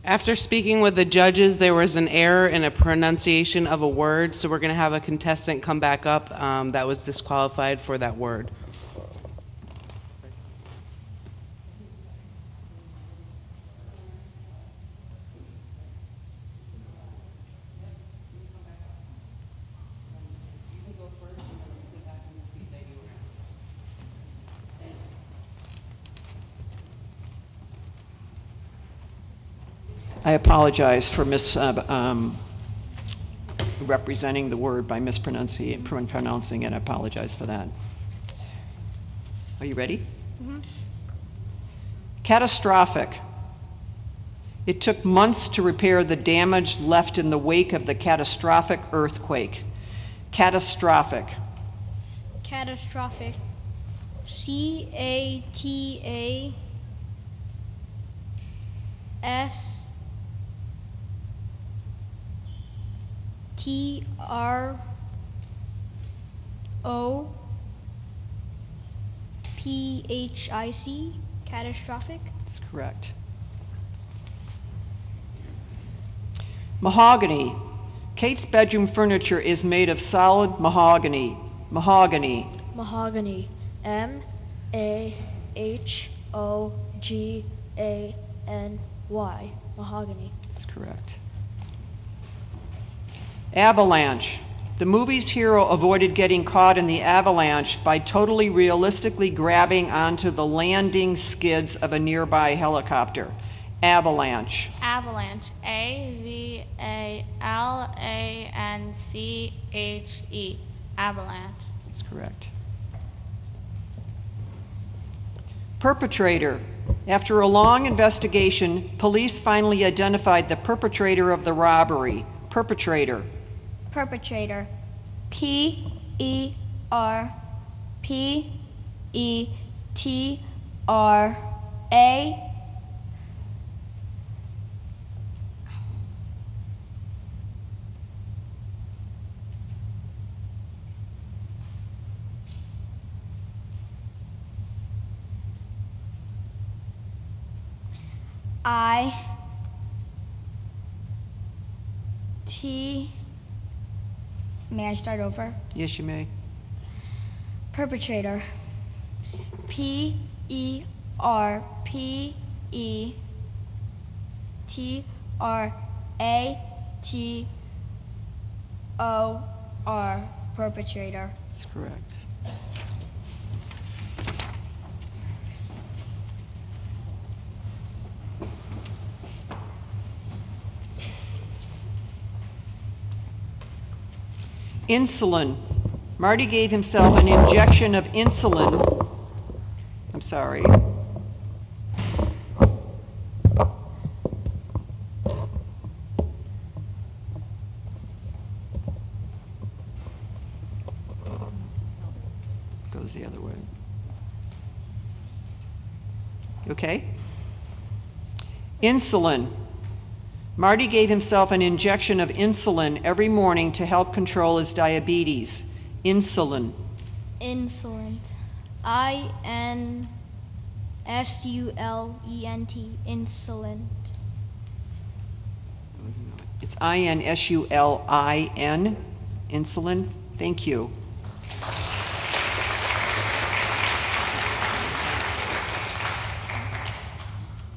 After speaking with the judges, there was an error in a pronunciation of a word, so we're going to have a contestant come back up that was disqualified for that word. I apologize for representing the word by mispronouncing it. I apologize for that. Are you ready? Mm-hmm. Catastrophic. It took months to repair the damage left in the wake of the catastrophic earthquake. Catastrophic. Catastrophic. C-A-T-A-S TROPHIC, catastrophic. That's correct. Mahogany. Kate's bedroom furniture is made of solid mahogany. Mahogany. Mahogany. MAHOGANY. Mahogany. That's correct. Avalanche. The movie's hero avoided getting caught in the avalanche by totally realistically grabbing onto the landing skids of a nearby helicopter. Avalanche. Avalanche. AVALANCHE. Avalanche. That's correct. Perpetrator. After a long investigation, police finally identified the perpetrator of the robbery. Perpetrator. Perpetrator. PERPETRA. May I start over? Yes, you may. Perpetrator. PERPETRATOR. Perpetrator. That's correct. Insulin. Marty gave himself an injection of insulin. I'm sorry. Goes the other way. You okay? Insulin. Marty gave himself an injection of insulin every morning to help control his diabetes. Insulin. Insolent. INSULENT. Insolent. It's INSULIN. Insulin. Thank you.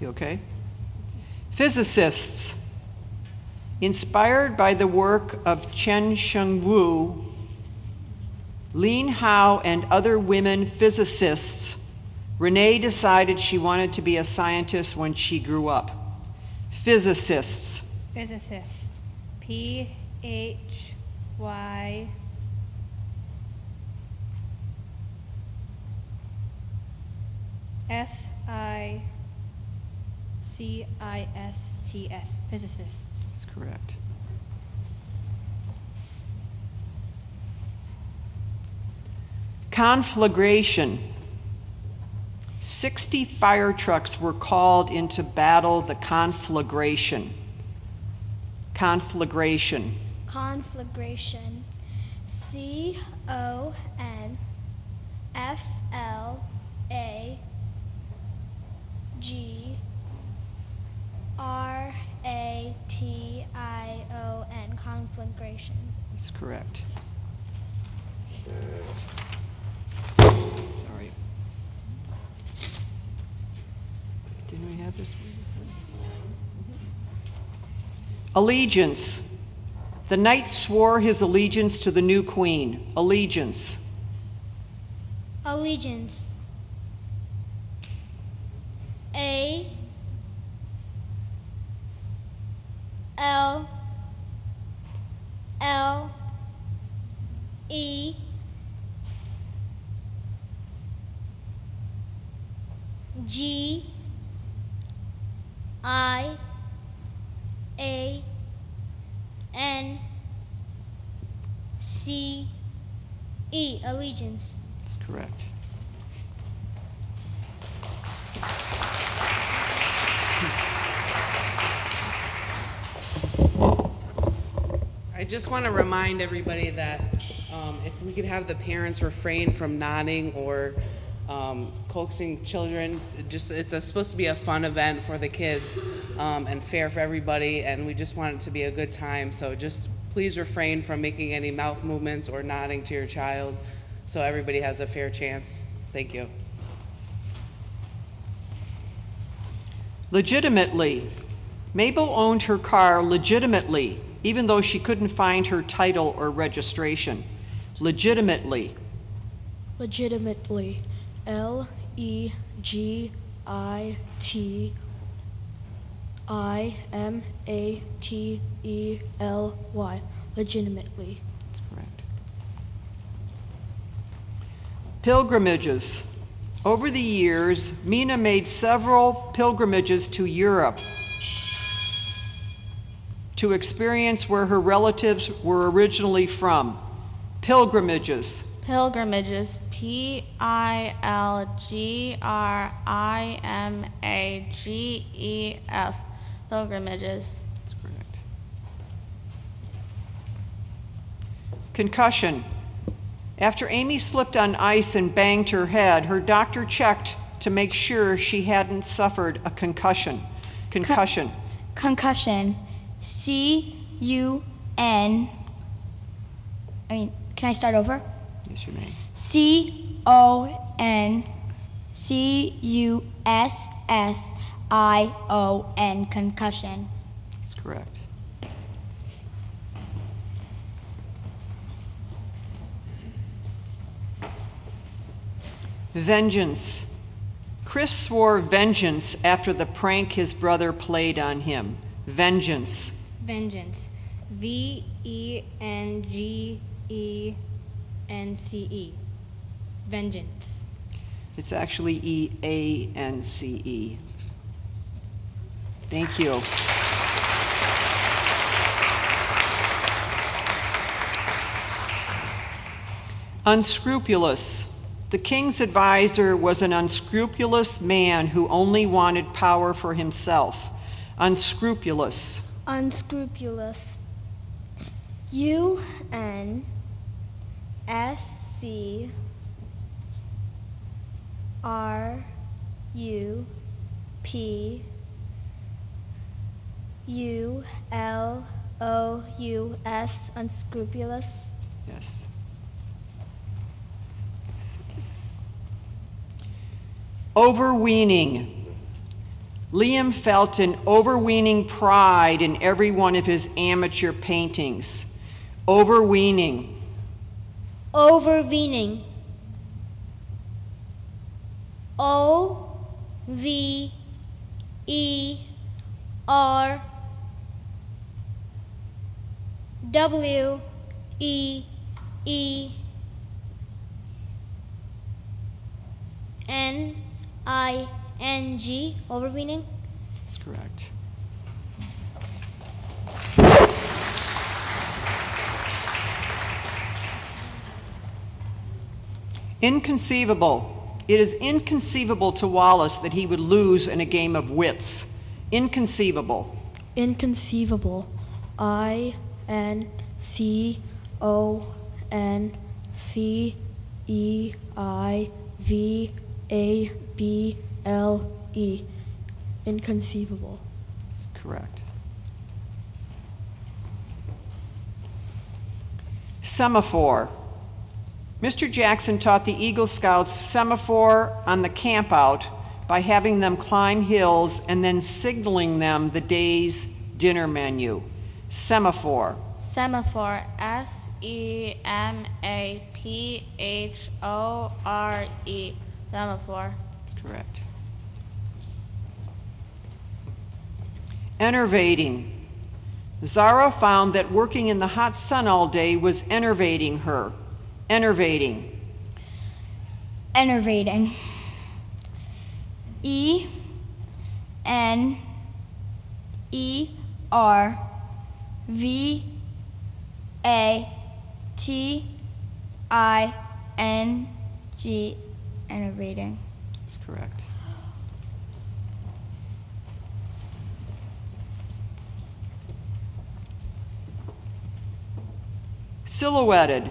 You okay? Physicists. Inspired by the work of Chen Shengwu, Lin Hao, and other women physicists, Renee decided she wanted to be a scientist when she grew up. Physicists. Physicist. PHY. SICISTS. Physicists. That's correct. Conflagration. 60 fire trucks were called into battle the conflagration. Conflagration. Conflagration. CONFLAGRATION. Conflagration. That's correct. Sorry. Didn't we have this one? Allegiance. The knight swore his allegiance to the new queen. Allegiance. Allegiance. A L L E G I A N C E. Allegiance. That's correct. I just want to remind everybody that if we could have the parents refrain from nodding or coaxing children, it's supposed to be a fun event for the kids and fair for everybody, and we just want it to be a good time. So just please refrain from making any mouth movements or nodding to your child so everybody has a fair chance. Thank you. Legitimately. Mabel owned her car legitimately, even though she couldn't find her title or registration. Legitimately. Legitimately. Legitimately. Legitimately. That's correct. Pilgrimages. Over the years, Mina made several pilgrimages to Europe to experience where her relatives were originally from. Pilgrimages. Pilgrimages. Pilgrimages. Pilgrimages. That's correct. Concussion. After Amy slipped on ice and banged her head, her doctor checked to make sure she hadn't suffered a concussion. Concussion. Concussion. C-U-N. Can I start over? Yes, you may. C-O-N-C-U-S-S-I-O-N. Concussion. That's correct. Vengeance. Chris swore vengeance after the prank his brother played on him. Vengeance. Vengeance. V-E-N-G-E-N-C-E. Vengeance. It's actually E-A-N-C-E. Thank you. Unscrupulous. The king's advisor was an unscrupulous man who only wanted power for himself. Unscrupulous. Unscrupulous. U-N-S-C-R-U-P-U-L-O-U-S. Unscrupulous. Yes. Overweening. Liam felt an overweening pride in every one of his amateur paintings. Overweening. Overweening. O-V-E-R-W-E-N-I-N-G. Overweening. That's correct. Inconceivable. It is inconceivable to Wallace that he would lose in a game of wits. Inconceivable. Inconceivable. I-N-C-O-N-C-E-I-V-A-B-L-E. Inconceivable. That's correct. Semaphore. Mr. Jackson taught the Eagle Scouts semaphore on the campout by having them climb hills and then signaling them the day's dinner menu. Semaphore. Semaphore. S-E-M-A-P-H-O-R-E. Semaphore. That's correct. Enervating. Zara found that working in the hot sun all day was enervating her. Enervating. Enervating. E N E R V A T I N G. Enervating. That's correct. Silhouetted.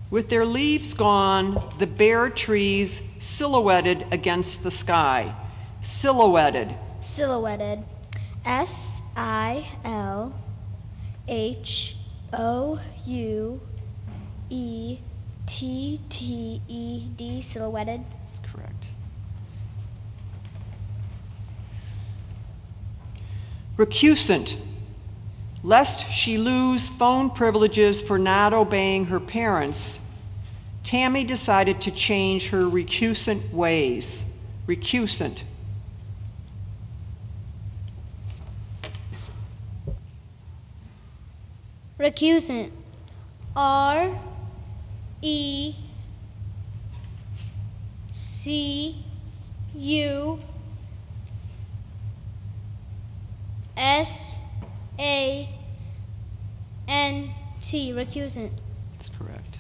With their leaves gone, the bare trees silhouetted against the sky. Silhouetted. Silhouetted. SILHOUETTED. Silhouetted. That's correct. Recusant. Lest she lose phone privileges for not obeying her parents, Tammy decided to change her recusant ways. Recusant. Recusant. RECUSANT. Recusant. That's correct.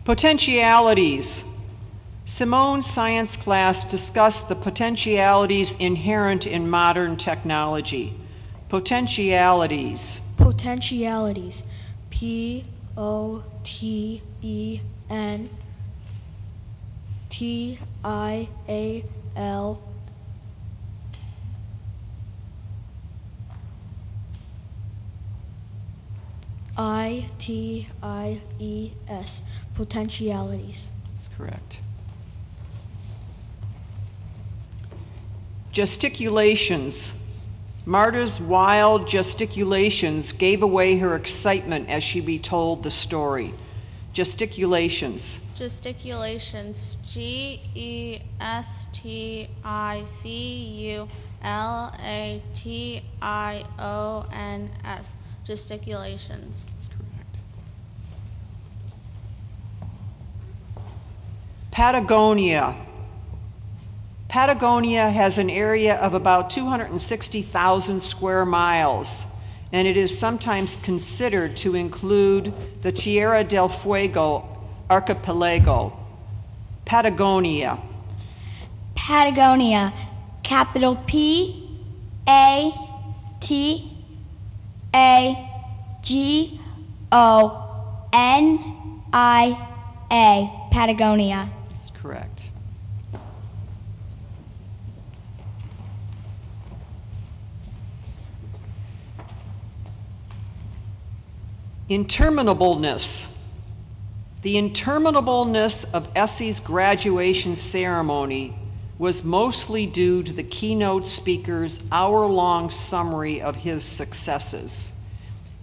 Potentialities. Simone's science class discussed the potentialities inherent in modern technology. Potentialities. Potentialities. POTENTIAL. ITIES. Potentialities. That's correct. Gesticulations. Marta's wild gesticulations gave away her excitement as she retold the story. Gesticulations. Gesticulations. GESTICULATIONS. Gesticulations. That's correct. Patagonia. Patagonia has an area of about 260,000 square miles, and it is sometimes considered to include the Tierra del Fuego archipelago. Patagonia. Patagonia. Capital PATAGONIA. Patagonia. That's correct. Interminableness. The interminableness of Essie's graduation ceremony was mostly due to the keynote speaker's hour-long summary of his successes.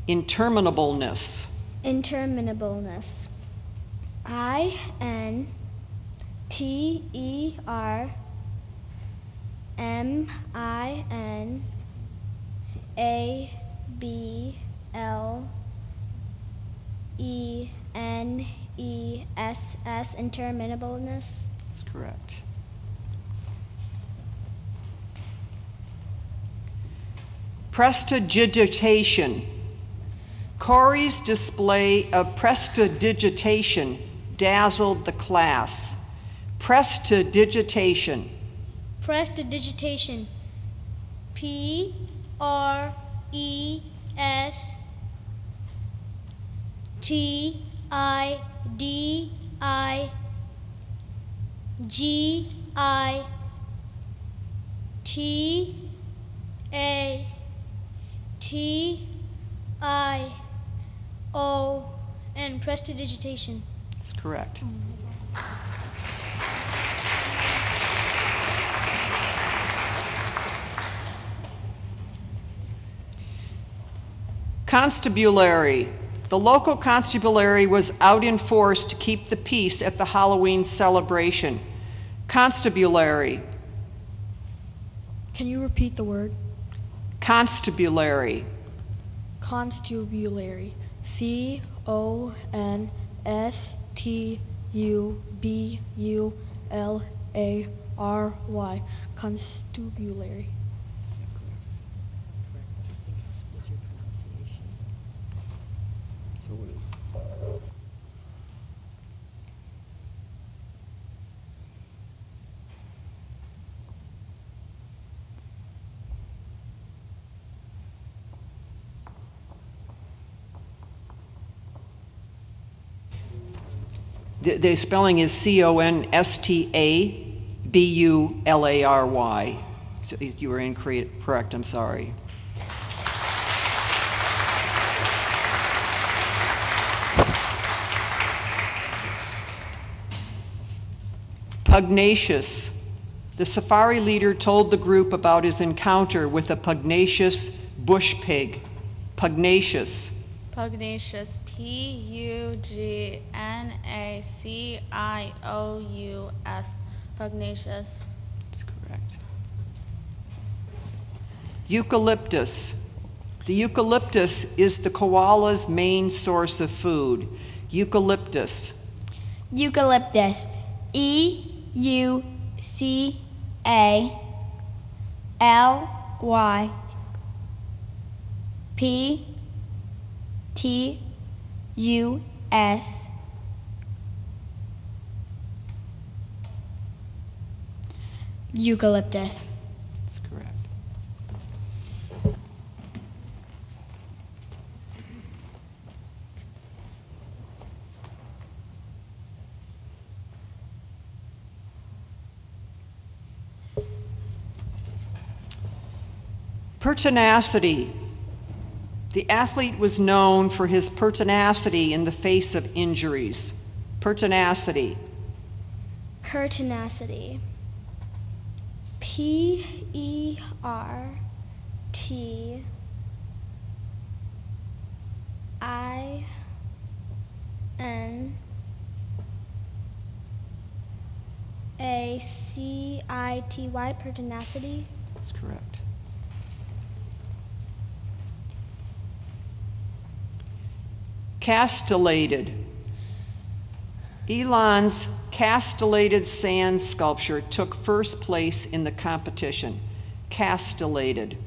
Interminableness. Interminableness. INTERMINABLENESS. Interminableness. That's correct. Prestidigitation. Corey's display of prestidigitation dazzled the class. Prestidigitation. Prestidigitation. PRESTIDIGITATION. Prestidigitation. That's correct. Constabulary. The local constabulary was out in force to keep the peace at the Halloween celebration. Constabulary. Can you repeat the word? Constabulary. Constabulary. CONSTUBULARY. Constabulary. The spelling is Constabulary. So you were incorrect, I'm sorry. Pugnacious. The safari leader told the group about his encounter with a pugnacious bush pig. Pugnacious. Pugnacious. Pugnacious. Pugnacious. That's correct. Eucalyptus. The eucalyptus is the koala's main source of food. Eucalyptus. Eucalyptus. EUCALYPTUS. Eucalyptus. That's correct. Pertinacity. The athlete was known for his pertinacity in the face of injuries. Pertinacity. Pertinacity. PERTINACITY. Pertinacity. That's correct. Castellated. Elon's castellated sand sculpture took first place in the competition. Castellated.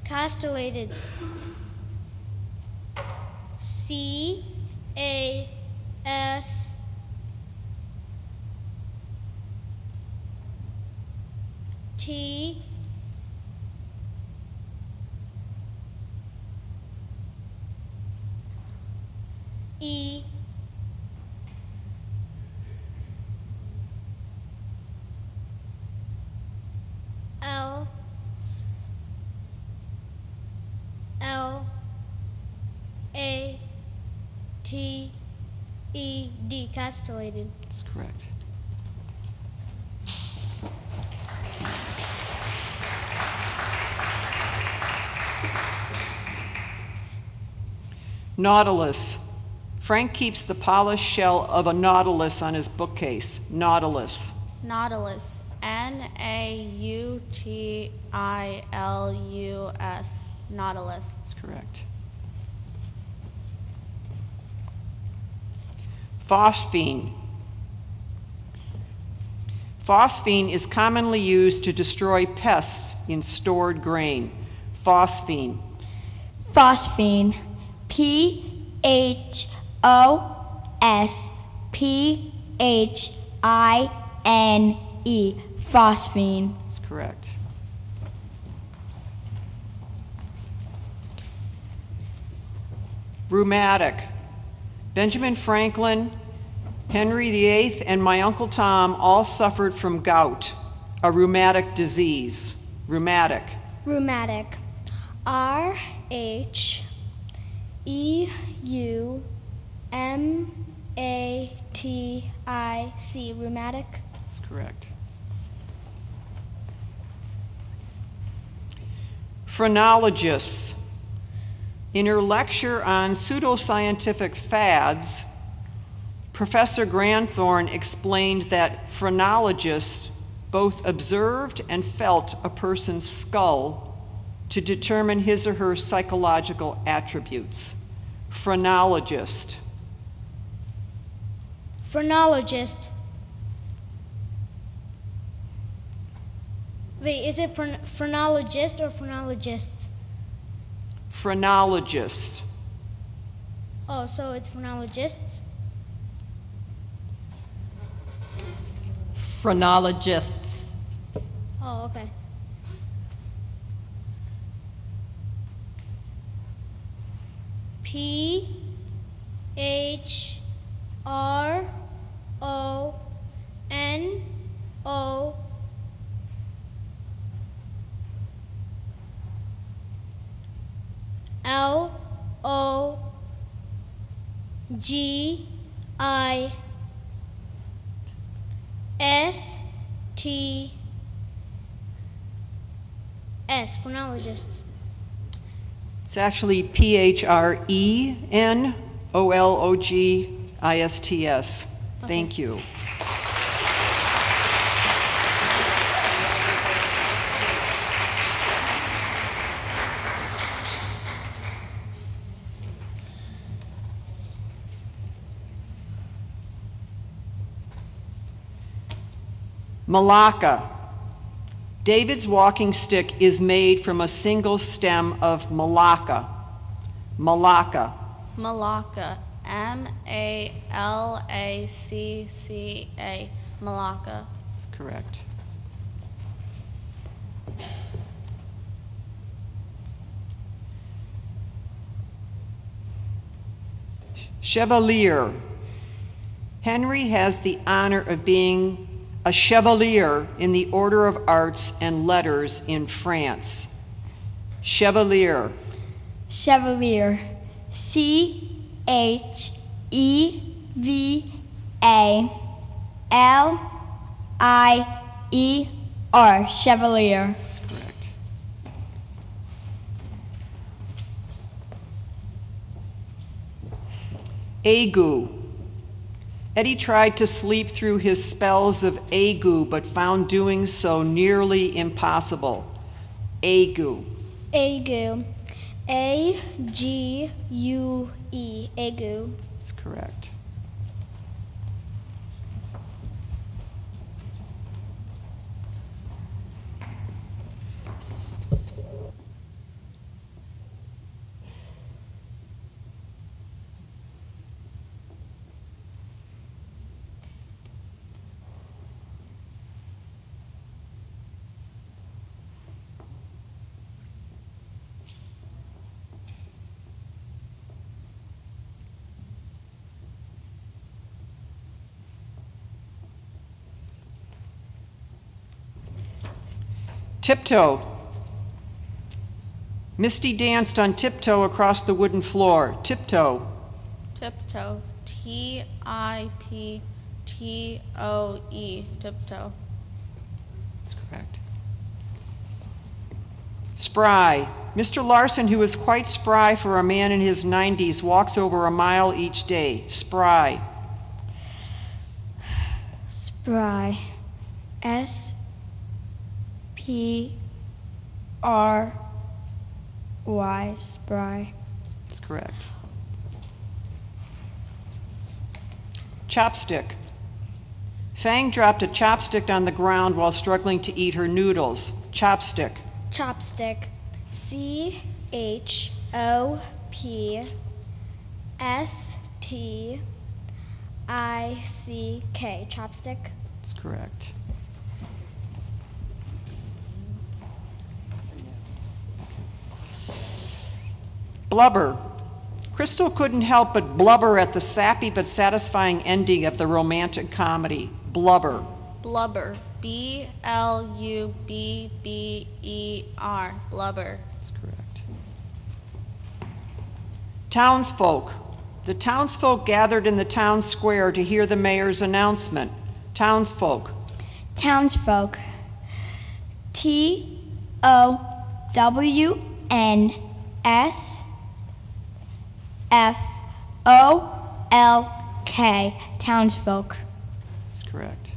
Castellated. CASTELLATED. Castellated. That's correct. Nautilus. Frank keeps the polished shell of a nautilus on his bookcase. Nautilus. Nautilus. NAUTILUS. Nautilus. That's correct. Phosphine. Phosphine is commonly used to destroy pests in stored grain. Phosphine. Phosphine. PHOSPHINE. Phosphine. That's correct. Rheumatic. Benjamin Franklin, Henry VIII, and my Uncle Tom all suffered from gout, a rheumatic disease. Rheumatic. Rheumatic. RHEUMATIC. Rheumatic. That's correct. Phrenologists. In her lecture on pseudoscientific fads, Professor Granthorne explained that phrenologists both observed and felt a person's skull to determine his or her psychological attributes. Phrenologist. Phrenologist. Wait, is it phrenologist or phrenologists? Phrenologist. Oh, so it's phrenologists? Phrenologists. Oh, okay. PHRONOLOGISTS. G-I-S-T S, phonologists. It's actually P-H-R-E-N-O-L-O-G-I-S-T-S. Thank you. Malacca. David's walking stick is made from a single stem of Malacca. Malacca. Malacca. M-A-L-A-C-C-A. Malacca. That's correct. Chevalier. Henry has the honor of being a chevalier in the Order of Arts and Letters in France. Chevalier. Chevalier. C-H-E-V-A-L-I-E-R. Chevalier. That's correct. Ague. Eddie tried to sleep through his spells of ague, but found doing so nearly impossible. Ague. Ague. A-G-U-E. Ague. That's correct. Tiptoe. Misty danced on tiptoe across the wooden floor. Tiptoe. Tiptoe. T-I-P-T-O-E. Tiptoe. That's correct. Spry. Mr. Larson, who is quite spry for a man in his 90s, walks over a mile each day. Spry. Spry. S-P-R-Y. Spry. That's correct. Chopstick. Fang dropped a chopstick on the ground while struggling to eat her noodles. Chopstick. Chopstick. C-H-O-P-S-T-I-C-K. Chopstick. That's correct. Blubber. Crystal couldn't help but blubber at the sappy but satisfying ending of the romantic comedy. Blubber. Blubber. B-L-U-B-B-E-R. Blubber. That's correct. Townsfolk. The townsfolk gathered in the town square to hear the mayor's announcement. Townsfolk. Townsfolk. T-O-W-N-S-F-O-L-K. Townsfolk. That's correct.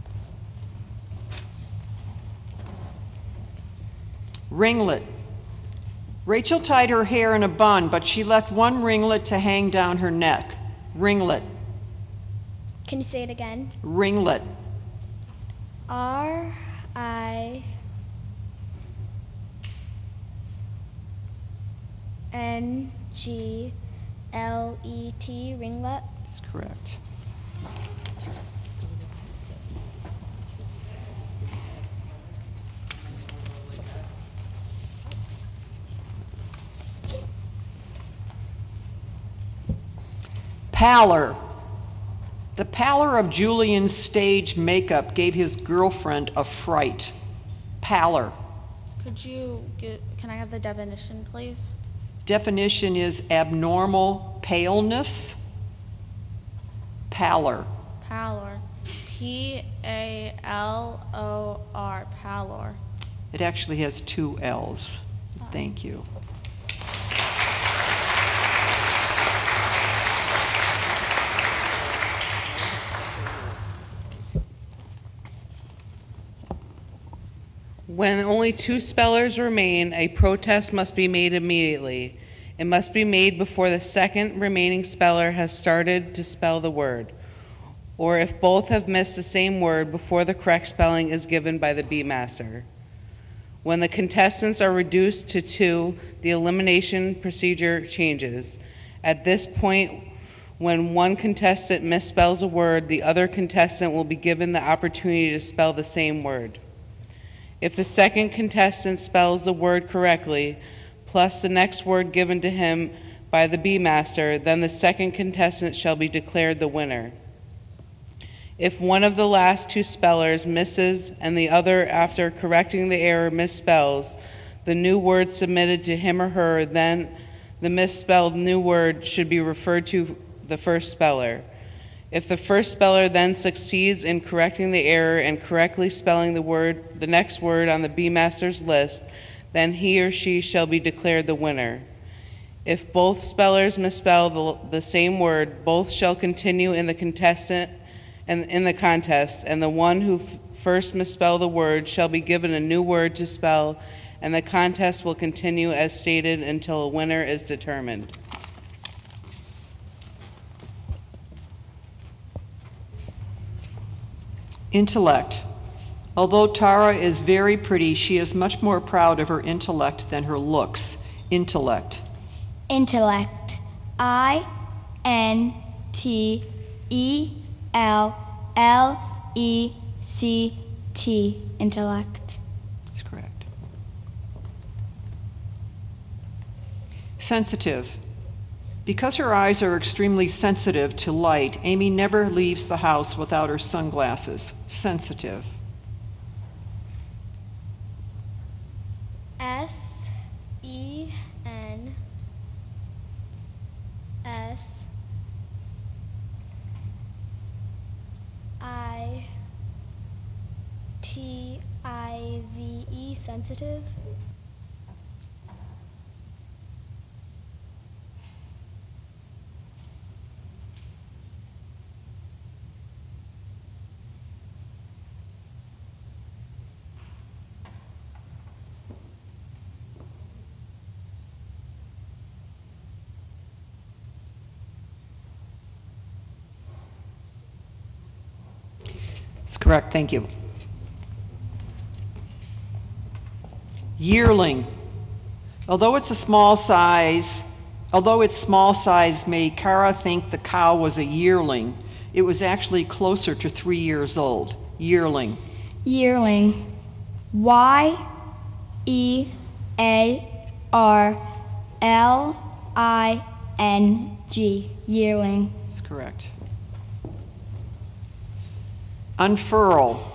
Ringlet. Rachel tied her hair in a bun, but she left one ringlet to hang down her neck. Ringlet. Can you say it again? Ringlet. R-I-N-G-L-E-T. Ringlet. That's correct. Pallor. The pallor of Julian's stage makeup gave his girlfriend a fright. Pallor. Can I have the definition, please? Definition is abnormal paleness. pallor. Pallor. P-A-L-O-R. Pallor. It actually has 2 L's. Thank you. When only 2 spellers remain, a protest must be made immediately. It must be made before the second remaining speller has started to spell the word, or if both have missed the same word before the correct spelling is given by the bee master. When the contestants are reduced to 2, the elimination procedure changes. At this point, when one contestant misspells a word, the other contestant will be given the opportunity to spell the same word. If the second contestant spells the word correctly, plus the next word given to him by the bee master, then the second contestant shall be declared the winner. If one of the last 2 spellers misses and the other, after correcting the error, misspells the new word submitted to him or her, then the misspelled new word should be referred to the first speller. If the first speller then succeeds in correcting the error and correctly spelling the next word on the bee master's list, then he or she shall be declared the winner. If both spellers misspell the same word, both shall continue in the contest, and the one who first misspelled the word shall be given a new word to spell, and the contest will continue as stated until a winner is determined. Intellect. Although Tara is very pretty, she is much more proud of her intellect than her looks. Intellect. Intellect. I-N-T-E-L-L-E-C-T. Intellect. That's correct. Sensitive. Because her eyes are extremely sensitive to light, Amy never leaves the house without her sunglasses. Sensitive. S-E-N-S-I-T-I-V-E. Sensitive. That's correct, thank you. Yearling. Although it's small size made Kara think the cow was a yearling, it was actually closer to 3 years old. Yearling. Yearling. Y-E-A-R-L-I-N-G. Yearling. That's correct. Unfurl.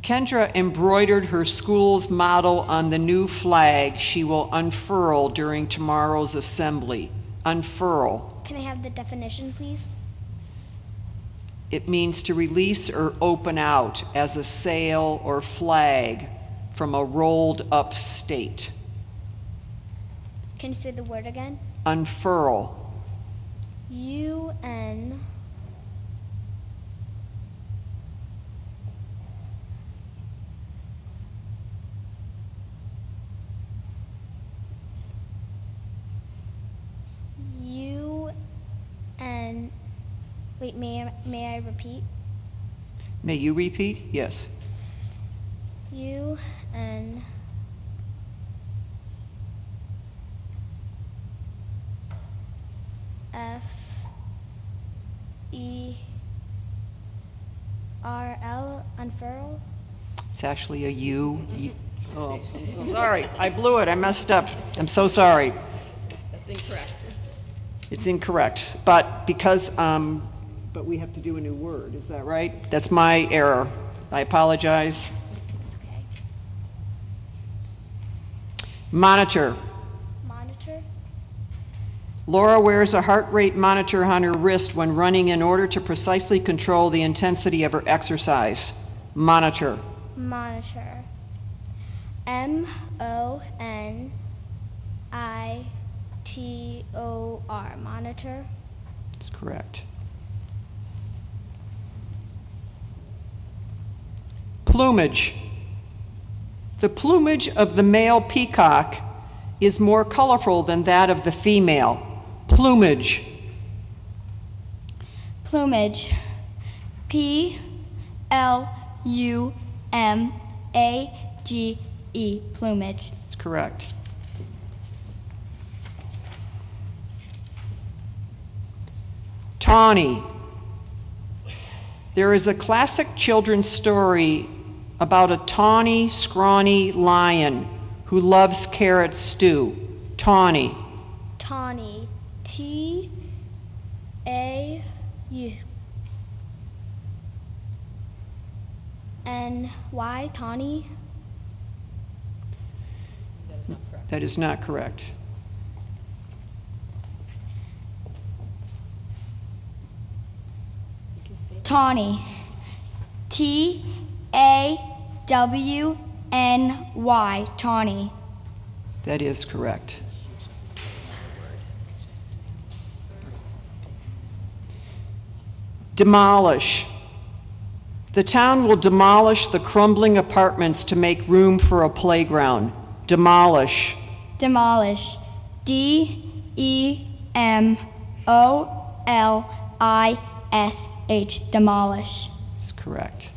Kendra embroidered her school's motto on the new flag she will unfurl during tomorrow's assembly. Unfurl. Can I have the definition, please? It means to release or open out as a sail or flag from a rolled up state. Can you say the word again? Unfurl. U-N... Wait, may I repeat? May you repeat? Yes. U-N... F-E-R-L, unfurl? It's actually a U. Oh, I'm so sorry. I blew it. I messed up. I'm so sorry. That's incorrect. It's incorrect. But because, but we have to do a new word. Is that right? That's my error. I apologize. It's okay. Monitor. Monitor? Laura wears a heart rate monitor on her wrist when running in order to precisely control the intensity of her exercise. Monitor. Monitor. MONITOR. Monitor. That's correct. Plumage. The plumage of the male peacock is more colorful than that of the female. Plumage. Plumage. PLUMAGE. Plumage. That's correct. Tawny. There is a classic children's story about a tawny, scrawny lion who loves carrot stew. Tawny. Tawny. TAUNY. Tawny. That is not correct. Tawny. TAWNY. Tawny. That is correct. Demolish. The town will demolish the crumbling apartments to make room for a playground. Demolish. Demolish. DEMOLISH. Demolish. That's correct.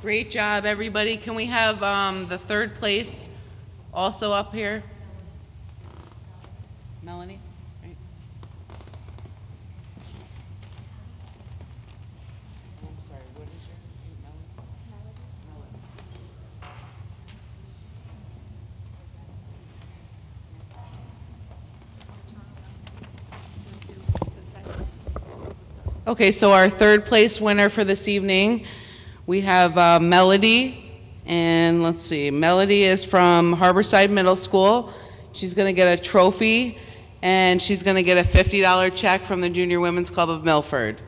Great job, everybody. Can we have the third place also up here? Melanie? Right. I'm sorry, what is your name, Melanie? Okay, so our third place winner for this evening, we have Melody, and let's see, Melody is from Harborside Middle School. She's going to get a trophy, and she's going to get a $50 check from the Junior Women's Club of Milford.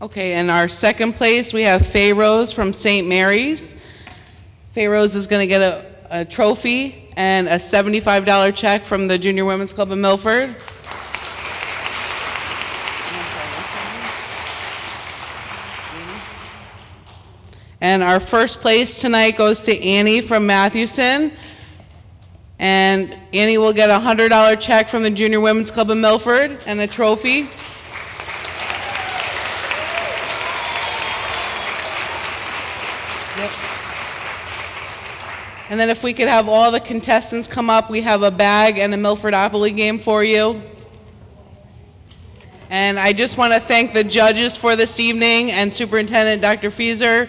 Okay, in our second place, we have Faye Rose from St. Mary's. Faye Rose is going to get a trophy and a $75 check from the Junior Women's Club of Milford. And our first place tonight goes to Annie from Mathewson. And Annie will get a $100 check from the Junior Women's Club of Milford and a trophy. And then if we could have all the contestants come up, we have a bag and a Milfordopoly game for you. And I just want to thank the judges for this evening and Superintendent Dr. Fieser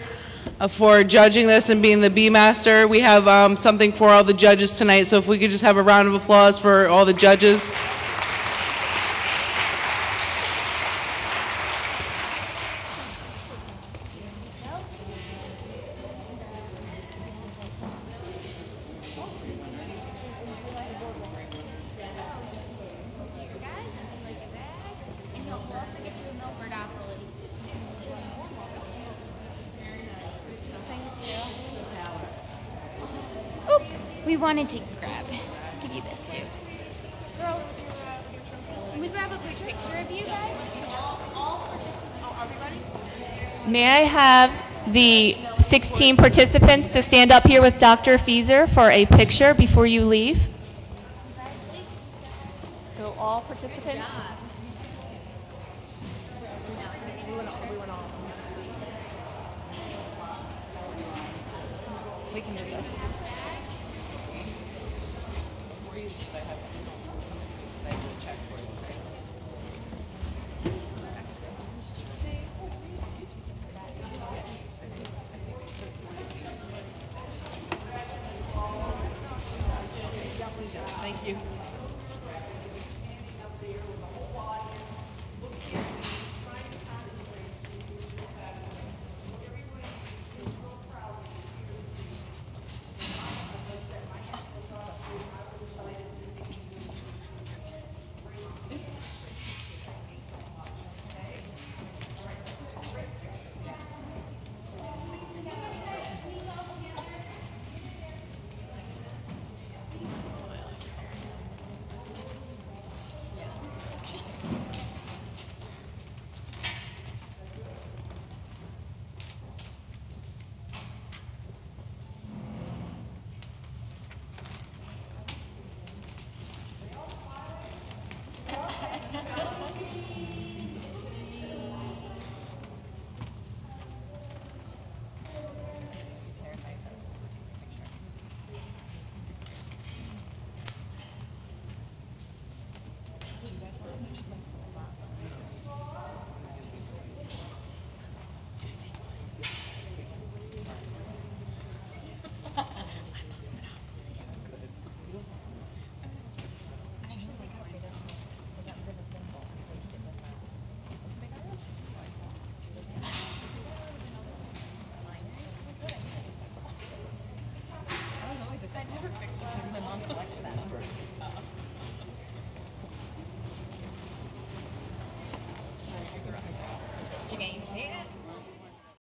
for judging this and being the Bee Master. We have something for all the judges tonight, so if we could just have a round of applause for all the judges. We wanted to give you this too. Girls, can we grab a quick picture of you guys? May I have the 16 participants to stand up here with Dr. Fieser for a picture before you leave? So all participants? We can do this. Thank you. My mom collects that. Did you get to see it?